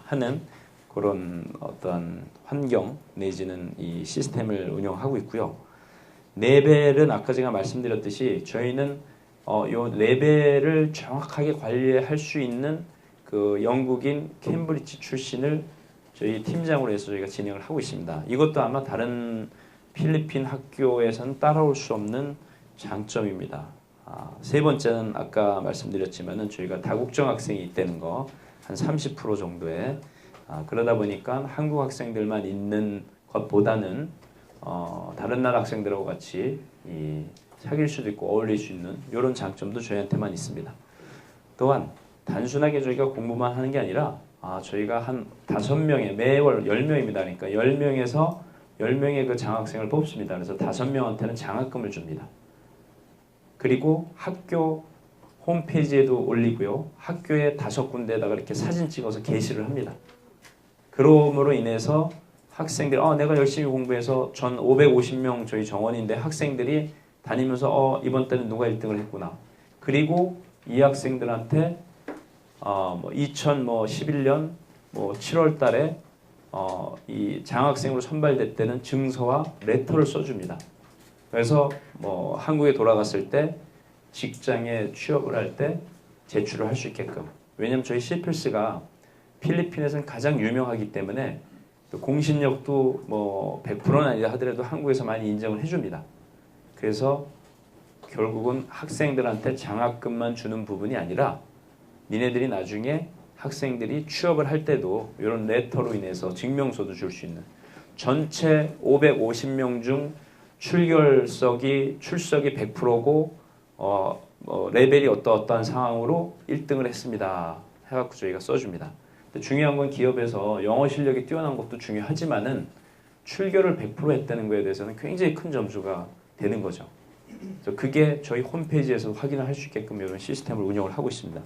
하는 그런 어떤 환경 내지는 이 시스템을 운영하고 있고요. 레벨은 아까 제가 말씀드렸듯이 저희는 요 레벨을 정확하게 관리할 수 있는 그 영국인 캠브리지 출신을 저희 팀장으로 해서 저희가 진행을 하고 있습니다. 이것도 아마 다른 필리핀 학교에서는 따라올 수 없는 장점입니다. 세 번째는 아까 말씀드렸지만은 저희가 다국적 학생이 있다는 거 한 30% 정도의 그러다 보니까 한국 학생들만 있는 것보다는 다른 나라 학생들하고 같이 사귈 수도 있고 어울릴 수 있는 이런 장점도 저희한테만 있습니다. 또한 단순하게 저희가 공부만 하는 게 아니라 저희가 한 5명의 매월 10명입니다. 그러니까 10명에서 10명의 그 장학생을 뽑습니다. 그래서 5명한테는 장학금을 줍니다. 그리고 학교 홈페이지에도 올리고요. 학교에 5군데에다가 이렇게 사진 찍어서 게시를 합니다. 그럼으로 인해서 학생들이 내가 열심히 공부해서 전 550명 저희 정원인데 학생들이 다니면서 이번 때는 누가 1등을 했구나. 그리고 이 학생들한테 2011년 7월 달에 이 장학생으로 선발됐다는 증서와 레터를 써줍니다. 그래서 한국에 돌아갔을 때 직장에 취업을 할 때 제출을 할 수 있게끔. 왜냐하면 저희 CPLS가 필리핀에서는 가장 유명하기 때문에 공신력도 100%는 아니라 하더라도 한국에서 많이 인정을 해줍니다. 그래서 결국은 학생들한테 장학금만 주는 부분이 아니라 니네들이 나중에 학생들이 취업을 할 때도 이런 레터로 인해서 증명서도 줄 수 있는, 전체 550명 중 출석이 100%고 레벨이 어떠한 상황으로 1등을 했습니다 해갖고 저희가 써줍니다. 근데 중요한 건 기업에서 영어 실력이 뛰어난 것도 중요하지만은 출결을 100% 했다는 거에 대해서는 굉장히 큰 점수가 되는 거죠. 그래서 그게 저희 홈페이지에서 확인을 할 수 있게끔 이런 시스템을 운영을 하고 있습니다.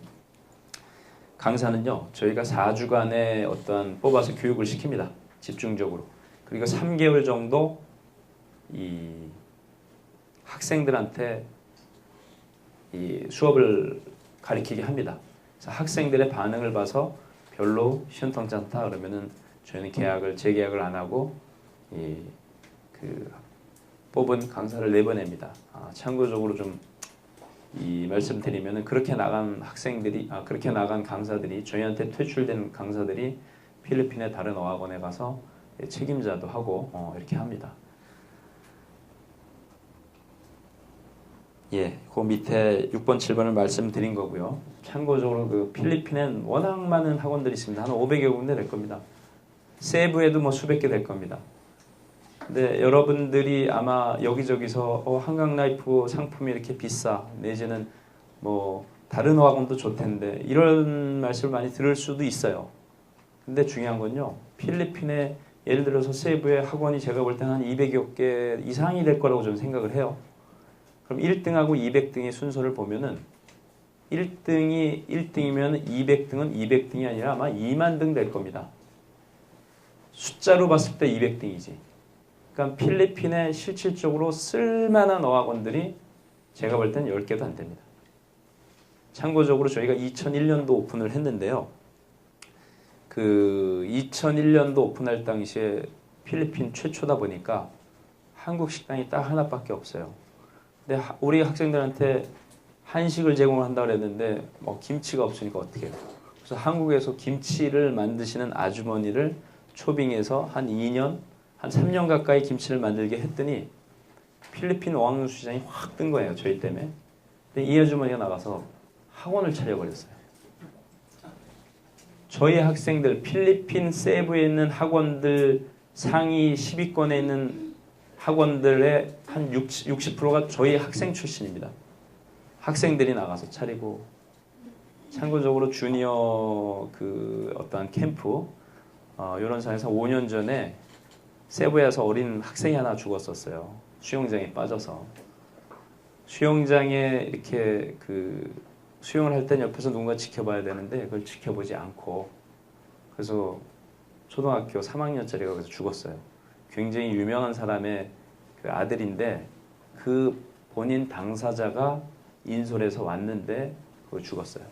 강사는요, 저희가 4주간의 어떤 뽑아서 교육을 시킵니다. 집중적으로. 그리고 3개월 정도 이 학생들한테 이 수업을 가리키게 합니다. 그래서 학생들의 반응을 봐서 별로 시원통찮다 그러면은 저희는 재계약을 안 하고 그 뽑은 강사를 내보냅니다. 참고적으로 좀 말씀드리면은 그렇게 나간 학생들이 그렇게 나간 강사들이 저희한테 퇴출된 강사들이 필리핀의 다른 어학원에 가서 책임자도 하고 이렇게 합니다. 그 밑에 6번, 7번을 말씀드린 거고요. 참고적으로 그 필리핀엔 워낙 많은 학원들이 있습니다. 한 500여 군데 될 겁니다. 세부에도 수백 개 될 겁니다. 근데 여러분들이 아마 여기저기서 한강라이프 상품이 이렇게 비싸, 내지는 다른 어학원도 좋텐데 이런 말씀을 많이 들을 수도 있어요. 근데 중요한 건요, 필리핀에 예를 들어서 세부의 학원이 제가 볼 때는 한 200여 개 이상이 될 거라고 저는 생각을 해요. 그럼 1등하고 200등의 순서를 보면은 1등이 1등이면 200등은 200등이 아니라 아마 2만 등 될 겁니다. 숫자로 봤을 때 200등이지. 그러니까 필리핀에 실질적으로 쓸만한 어학원들이 제가 볼 때는 10개도 안 됩니다. 참고적으로 저희가 2001년도 오픈을 했는데요. 그 2001년도 오픈할 당시에 필리핀 최초다 보니까 한국 식당이 딱 하나밖에 없어요. 근데 우리 학생들한테 한식을 제공한다고 했는데 김치가 없으니까 어떻게 해요? 그래서 한국에서 김치를 만드시는 아주머니를 초빙해서 한 2년, 한 3년 가까이 김치를 만들게 했더니 필리핀 어학연수 시장이 확 뜬 거예요. 저희 때문에. 근데 이 아주머니가 나가서 학원을 차려버렸어요. 저희 학생들 필리핀 세부에 있는 학원들 상위 10위권에 있는 학원들의 한 60%가 저희 학생 출신입니다. 학생들이 나가서 차리고 참고적으로 주니어 그 어떤 캠프 이런 상에서 5년 전에 세부에서 어린 학생이 하나 죽었었어요. 수영장에 빠져서. 수영장에 이렇게 그 수영을 할 땐 옆에서 누군가 지켜봐야 되는데 그걸 지켜보지 않고 그래서 초등학교 3학년짜리가 그래서 죽었어요. 굉장히 유명한 사람의 그 아들인데 그 본인 당사자가 인솔해서 왔는데 그거 죽었어요.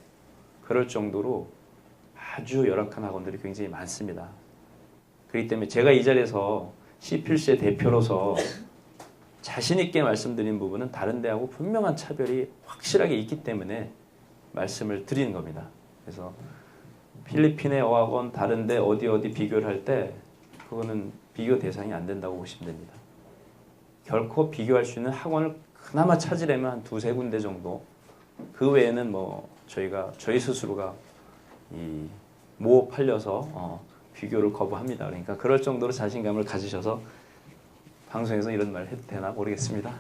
그럴 정도로 아주 열악한 학원들이 굉장히 많습니다. 그렇기 때문에 제가 이 자리에서 CPLC의 대표로서 자신 있게 말씀드린 부분은 다른 데하고 분명한 차별이 확실하게 있기 때문에 말씀을 드리는 겁니다. 그래서 필리핀의 어학원 다른 데 어디 비교를 할 때 그거는 비교 대상이 안 된다고 보시면 됩니다. 결코 비교할 수 있는 학원을 그나마 찾으려면 한 두세 군데 정도 그 외에는 뭐 저희 스스로가 이 모 팔려서 비교를 거부합니다. 그러니까 그럴 정도로 자신감을 가지셔서 방송에서 이런 말 해도 되나 모르겠습니다.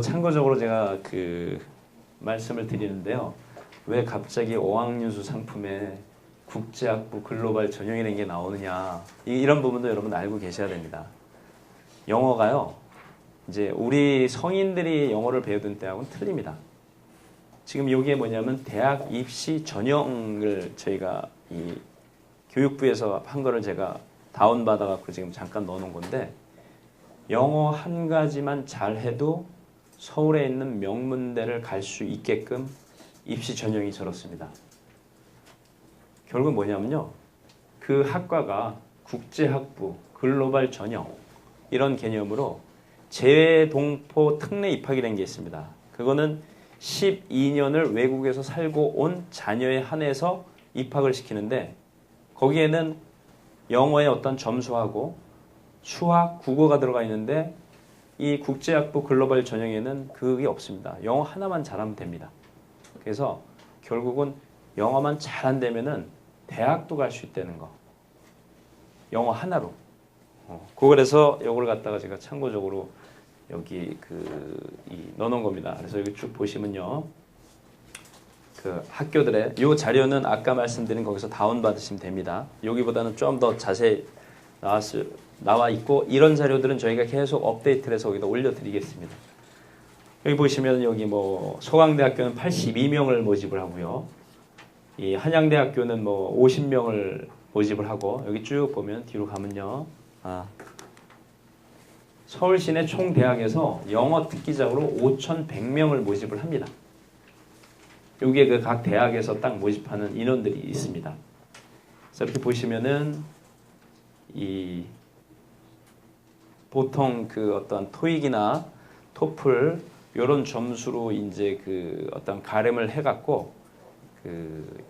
참고적으로 제가 그 말씀을 드리는데요. 왜 갑자기 어학연수 상품에 국제학부 글로벌 전형이라는 게 나오느냐 이런 부분도 여러분 알고 계셔야 됩니다. 영어가요. 이제 우리 성인들이 영어를 배우던 때하고는 틀립니다. 지금 이게 뭐냐면 대학 입시 전형을 저희가 이 교육부에서 한 거를 제가 다운받아 갖고 지금 잠깐 넣어놓은 건데 영어 한 가지만 잘해도 서울에 있는 명문대를 갈 수 있게끔 입시 전형이 저렇습니다. 결국 뭐냐면요. 그 학과가 국제학부, 글로벌 전형 이런 개념으로 재외동포 특례 입학이라는 게 있습니다. 그거는 12년을 외국에서 살고 온 자녀에 한해서 입학을 시키는데 거기에는 영어의 어떤 점수하고 수학, 국어가 들어가 있는데 이 국제학부 글로벌 전형에는 그게 없습니다. 영어 하나만 잘하면 됩니다. 그래서 결국은 영어만 잘한다면은 대학도 갈 수 있다는 거. 영어 하나로. 그래서 이걸 갖다가 제가 참고적으로 여기 넣어놓은 겁니다. 그래서 여기 쭉 보시면요. 그 학교들의 이 자료는 아까 말씀드린 거기서 다운받으시면 됩니다. 여기보다는 좀 더 자세히 나와 있고 이런 자료들은 저희가 계속 업데이트를 해서 여기다 올려드리겠습니다. 여기 보시면 여기 뭐 서강대학교는 82명을 모집을 하고요. 이 한양대학교는 뭐 50명을 모집을 하고 여기 쭉 보면 뒤로 가면요. 서울시내 총 대학에서 영어 특기자로 5,100명을 모집을 합니다. 여기에 그 각 대학에서 딱 모집하는 인원들이 있습니다. 그래서 이렇게 보시면은 이 보통 그 어떤 토익이나 토플 이런 점수로 이제 그 어떤 가름을 해갖고 그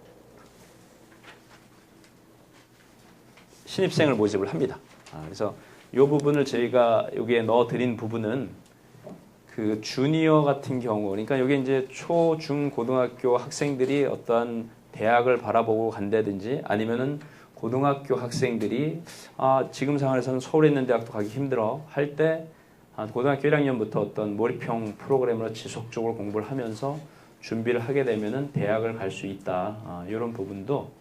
신입생을 모집을 합니다. 그래서 이 부분을 저희가 여기에 넣어드린 부분은 그 주니어 같은 경우, 그러니까 여기 이제 초, 중, 고등학교 학생들이 어떤 대학을 바라보고 간다든지 아니면은 고등학교 학생들이 지금 상황에서는 서울에 있는 대학도 가기 힘들어 할 때 고등학교 1학년부터 어떤 몰입형 프로그램으로 지속적으로 공부를 하면서 준비를 하게 되면은 대학을 갈 수 있다. 이런 부분도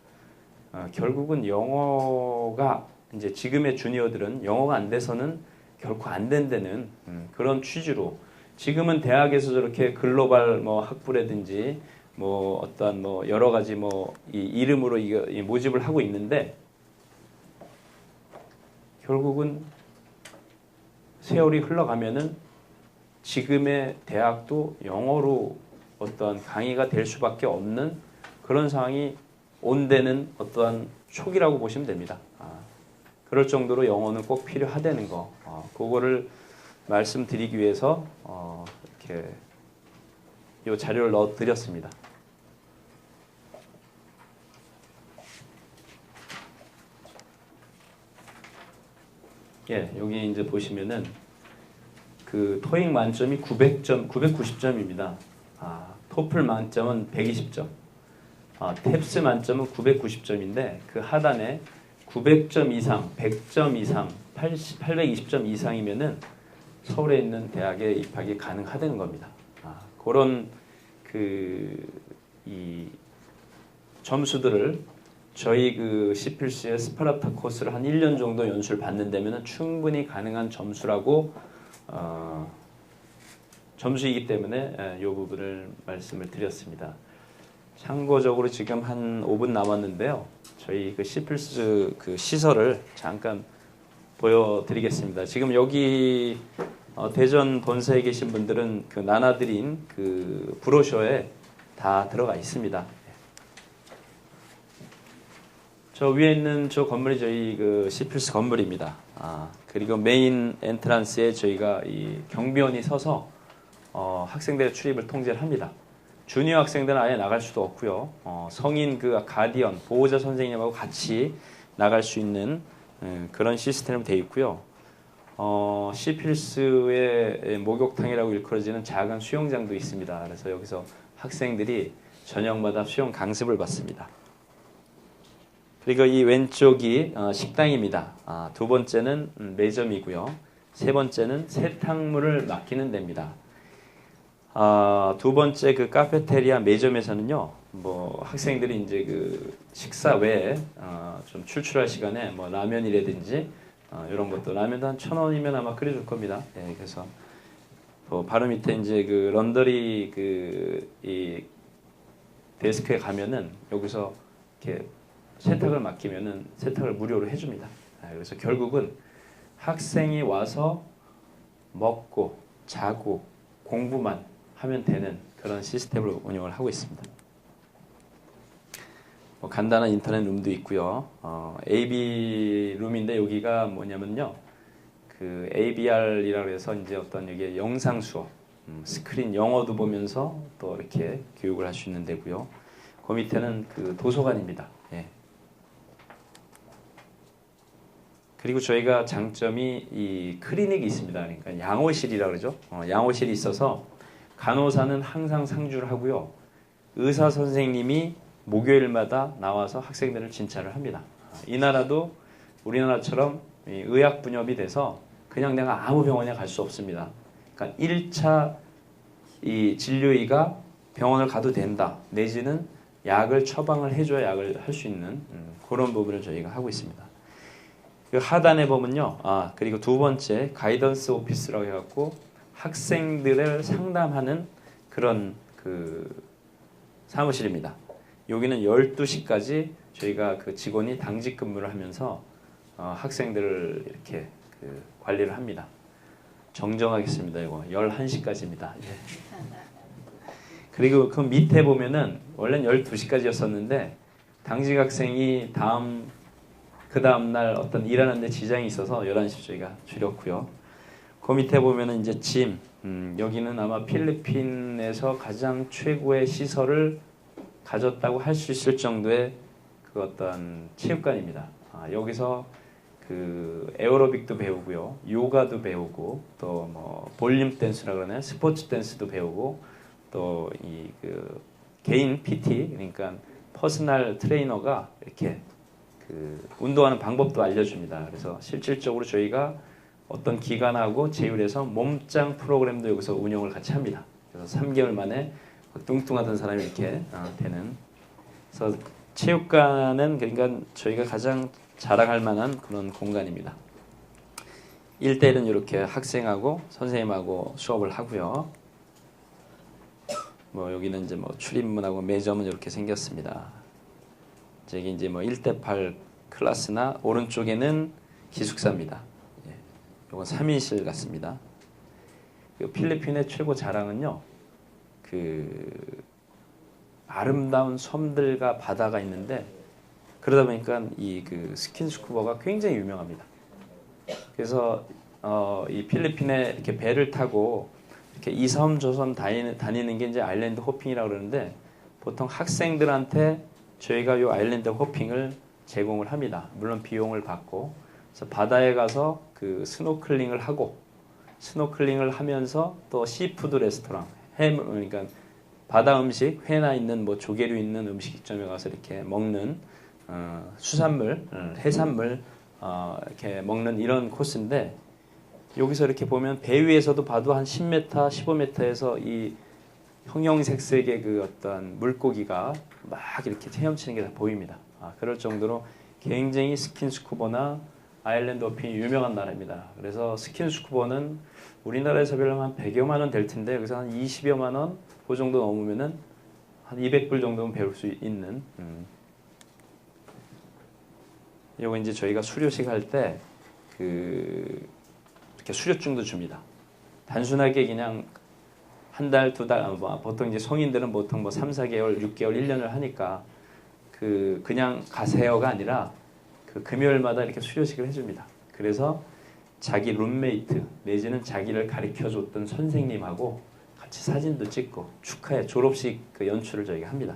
결국은 영어가 이제 지금의 주니어들은 영어가 안 돼서는 결코 안 된다는 그런 취지로 지금은 대학에서 저렇게 글로벌 뭐 학부라든지 뭐 어떤 뭐 여러 가지 뭐 이 이름으로 이 모집을 하고 있는데 결국은 세월이 흘러가면은 지금의 대학도 영어로 어떤 강의가 될 수밖에 없는 그런 상황이 온다는 어떠한 초기라고 보시면 됩니다. 그럴 정도로 영어는 꼭 필요하다는 거, 그거를 말씀드리기 위해서 이렇게 이 자료를 넣어드렸습니다. 예, 여기 이제 보시면은 그 토익 만점이 900점, 990점입니다. 토플 만점은 120점. 탭스 만점은 990점인데 그 하단에 900점 이상, 100점 이상, 820점 이상이면은 서울에 있는 대학에 입학이 가능하다는 겁니다. 그런 이 점수들을 저희 그 시필스의 스파르타 코스를 한 1년 정도 연수를 받는다면 충분히 가능한 점수라고 점수이기 때문에 이 부분을 말씀을 드렸습니다. 참고적으로 지금 한 5분 남았는데요. 저희 그 시필스 그 시설을 잠깐 보여드리겠습니다. 지금 여기 대전 본사에 계신 분들은 그 나눠드린 그 브로셔에 다 들어가 있습니다. 저 위에 있는 저 건물이 저희 그 시필스 건물입니다. 그리고 메인 엔트런스에 저희가 이 경비원이 서서 학생들의 출입을 통제를 합니다. 주니어 학생들은 아예 나갈 수도 없고요. 성인 그 가디언 보호자 선생님하고 같이 나갈 수 있는 그런 시스템으로 되어 있고요. 시필스의 목욕탕이라고 일컬어지는 작은 수영장도 있습니다. 그래서 여기서 학생들이 저녁마다 수영 강습을 받습니다. 그리고 이 왼쪽이 식당입니다. 두 번째는 매점이고요. 세 번째는 세탁물을 맡기는 데입니다. 두 번째 그 카페테리아 매점에서는요, 뭐 학생들이 이제 그 식사 외에 좀 출출할 시간에 뭐 라면이라든지 이런 것도 라면도 한 1,000원이면 아마 끓여줄 겁니다. 예, 그래서 바로 밑에 이제 그 런더리 이 데스크에 가면은 여기서 이렇게 세탁을 맡기면은 세탁을 무료로 해줍니다. 그래서 결국은 학생이 와서 먹고 자고 공부만 하면 되는 그런 시스템으로 운영을 하고 있습니다. 간단한 인터넷 룸도 있고요. AV 룸인데 여기가 뭐냐면요, 그 ABR이라고 해서 이제 어떤 여기 영상 수업, 스크린 영어도 보면서 또 이렇게 교육을 할 수 있는 데고요. 그 밑에는 그 도서관입니다. 예. 그리고 저희가 장점이 이 클리닉이 있습니다. 그러니까 양호실이라고 그러죠. 양호실이 있어서 간호사는 항상 상주를 하고요. 의사 선생님이 목요일마다 나와서 학생들을 진찰을 합니다. 이 나라도 우리나라처럼 의학 분업이 돼서 그냥 내가 아무 병원에 갈 수 없습니다. 그러니까 1차 이 진료의가 병원을 가도 된다. 내지는 약을 처방을 해줘야 약을 할 수 있는 그런 부분을 저희가 하고 있습니다. 그 하단에 보면요. 그리고 두 번째 가이던스 오피스라고 해갖고 학생들을 상담하는 그런 그 사무실입니다. 여기는 12시까지 저희가 그 직원이 당직 근무를 하면서 학생들을 이렇게 그 관리를 합니다. 정정하겠습니다. 이거 11시까지입니다. 예. 그리고 그 밑에 보면은 원래는 12시까지였었는데 당직 학생이 그 다음 날 어떤 일하는데 지장이 있어서 11시 저희가 줄였고요. 그 밑에 보면은 이제 짐, 여기는 아마 필리핀에서 가장 최고의 시설을 가졌다고 할 수 있을 정도의 그 어떤 체육관입니다. 여기서 그 에어로빅도 배우고요, 요가도 배우고, 또 뭐 볼륨 댄스라 그러나요? 스포츠 댄스도 배우고, 또 이 그 개인 PT, 그러니까 퍼스널 트레이너가 이렇게 그 운동하는 방법도 알려줍니다. 그래서 실질적으로 저희가 어떤 기관하고 제휴해서 몸짱 프로그램도 여기서 운영을 같이 합니다. 그래서 3개월 만에 뚱뚱하던 사람이 이렇게 되는. 그래서 체육관은 그러니까 저희가 가장 자랑할 만한 그런 공간입니다. 1대1은 이렇게 학생하고 선생님하고 수업을 하고요. 뭐 여기는 이제 뭐 출입문하고 매점은 이렇게 생겼습니다. 저기 이제 뭐 1대8 클래스나 오른쪽에는 기숙사입니다. 이건 3인실 같습니다. 필리핀의 최고 자랑은요, 그 아름다운 섬들과 바다가 있는데 그러다 보니까 이 그 스킨스쿠버가 굉장히 유명합니다. 그래서 이 필리핀에 이렇게 배를 타고 이렇게 이 섬 저 섬 다니는 게 이제 아일랜드 호핑이라고 그러는데 보통 학생들한테 저희가 이 아일랜드 호핑을 제공을 합니다. 물론 비용을 받고. 그래서 바다에 가서 그 스노클링을 하고 스노클링을 하면서 또 시푸드 레스토랑, 그러니까 바다 음식, 회나 있는 뭐 조개류 있는 음식점에 가서 이렇게 먹는 수산물, 해산물 이렇게 먹는 이런 코스인데 여기서 이렇게 보면 배 위에서도 봐도 한 10m, 15m에서 이 형형색색의 그 어떤 물고기가 막 이렇게 헤엄치는 게 다 보입니다. 그럴 정도로 굉장히 스킨스쿠버나 아일랜드 호핑이 유명한 나라입니다. 그래서 스킨스쿠버는 우리나라에서 배우면 한 100여만 원 될 텐데 여기서 한 20여만 원 그 정도 넘으면은 한 200불 정도는 배울 수 있는 요거 이제 저희가 수료식 할 때 이렇게 수료증도 줍니다. 단순하게 그냥 한 달, 두 달, 보통 이제 성인들은 보통 뭐 3, 4개월, 6개월, 1년을 하니까 그냥 가세요가 아니라 금요일마다 이렇게 수료식을 해줍니다. 그래서 자기 룸메이트 내지는 자기를 가르쳐줬던 선생님하고 같이 사진도 찍고 축하해 졸업식 연출을 저희가 합니다.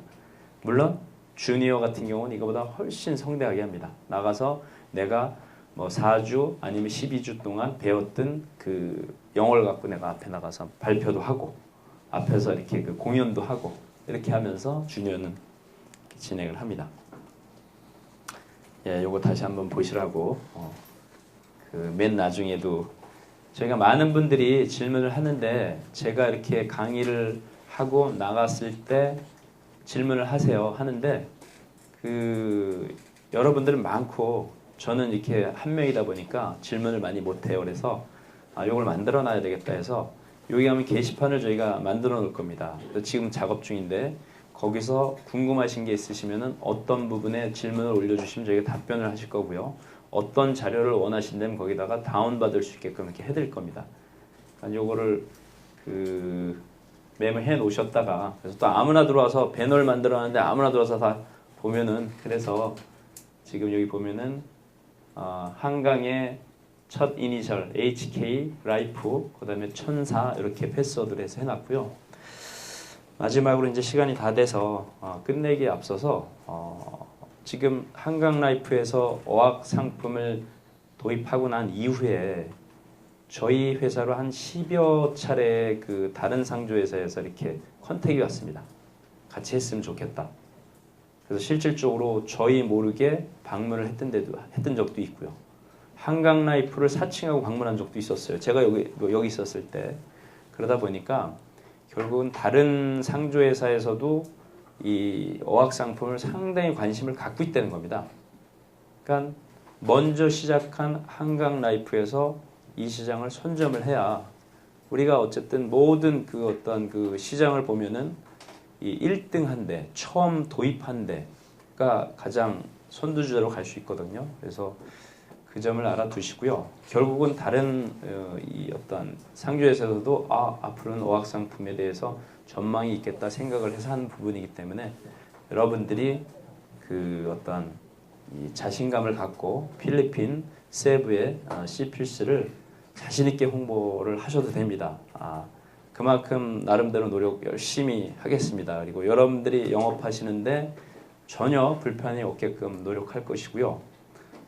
물론 주니어 같은 경우는 이거보다 훨씬 성대하게 합니다. 나가서 내가 뭐 4주 아니면 12주 동안 배웠던 영어를 갖고 내가 앞에 나가서 발표도 하고 앞에서 이렇게 공연도 하고 이렇게 하면서 주니어는 진행을 합니다. 예, 요거 다시 한번 보시라고 맨 나중에도 저희가 많은 분들이 질문을 하는데 제가 이렇게 강의를 하고 나갔을 때 질문을 하세요 하는데 여러분들은 많고 저는 이렇게 한 명이다 보니까 질문을 많이 못해요. 그래서 요걸 만들어 놔야 되겠다 해서 여기 가면 게시판을 저희가 만들어 놓을 겁니다. 지금 작업 중인데 거기서 궁금하신 게 있으시면 어떤 부분에 질문을 올려주시면 저희가 답변을 하실 거고요. 어떤 자료를 원하신다면 거기다가 다운받을 수 있게끔 이렇게 해드릴 겁니다. 요거를 메모해 놓으셨다가 그래서 또 아무나 들어와서 배너를 만들어놨는데 아무나 들어와서 다 보면은 그래서 지금 여기 보면은 한강의 첫 이니셜 HK 라이프 그다음에 천사 이렇게 패스워드를 해서 해놨고요. 마지막으로 이제 시간이 다 돼서 끝내기에 앞서서 지금 한강라이프에서 어학 상품을 도입하고 난 이후에 저희 회사로 한 10여 차례 다른 상조회사에서 이렇게 컨택이 왔습니다. 같이 했으면 좋겠다. 그래서 실질적으로 저희 모르게 방문을 했던 적도 있고요. 한강라이프를 사칭하고 방문한 적도 있었어요. 제가 여기 있었을 때. 그러다 보니까 결국은 다른 상조회사에서도 이 어학 상품을 상당히 관심을 갖고 있다는 겁니다. 그러니까 먼저 시작한 한강라이프에서 이 시장을 선점을 해야 우리가 어쨌든 모든 어떤 시장을 보면은 이 1등 한 데, 처음 도입한 데가 가장 선두주자로 갈 수 있거든요. 그래서 그 점을 알아두시고요. 결국은 다른 이 어떤 상조에서도 앞으로는 어학 상품에 대해서 전망이 있겠다 생각을 해서 하는 부분이기 때문에 여러분들이 어떤 이 자신감을 갖고 필리핀 세부의 CPLS를 자신 있게 홍보를 하셔도 됩니다. 그만큼 나름대로 노력 열심히 하겠습니다. 그리고 여러분들이 영업하시는데 전혀 불편이 없게끔 노력할 것이고요.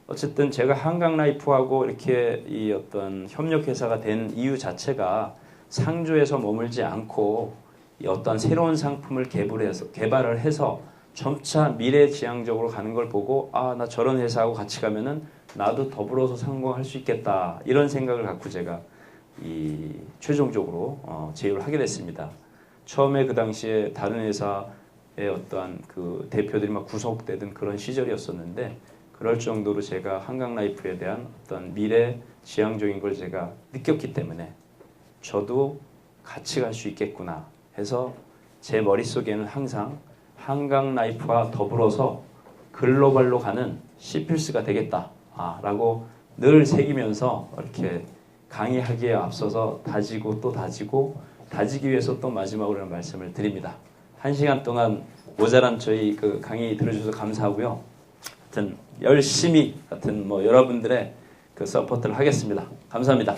어쨌든 제가 한강라이프하고 이렇게 이 어떤 협력회사가 된 이유 자체가 상조에서 머물지 않고 이 어떤 새로운 상품을 개발을 해서 점차 미래지향적으로 가는 걸 보고 나 저런 회사하고 같이 가면은 나도 더불어서 성공할 수 있겠다 이런 생각을 갖고 제가 최종적으로 제휴를 하게 됐습니다. 처음에 그 당시에 다른 회사의 어떠한 대표들이 막 구속되던 그런 시절이었었는데 그럴 정도로 제가 한강라이프에 대한 어떤 미래지향적인 걸 제가 느꼈기 때문에 저도 같이 갈 수 있겠구나 해서 제 머릿속에는 항상 한강라이프와 더불어서 글로벌로 가는 CPLS가 되겠다 라고 늘 새기면서 이렇게 강의하기에 앞서서 다지고 또 다지고 다지기 위해서 또 마지막으로 말씀을 드립니다. 1시간 동안 모자란 저희 강의 들어주셔서 감사하고요. 하여튼 열심히 여러분들의 서포트를 하겠습니다. 감사합니다.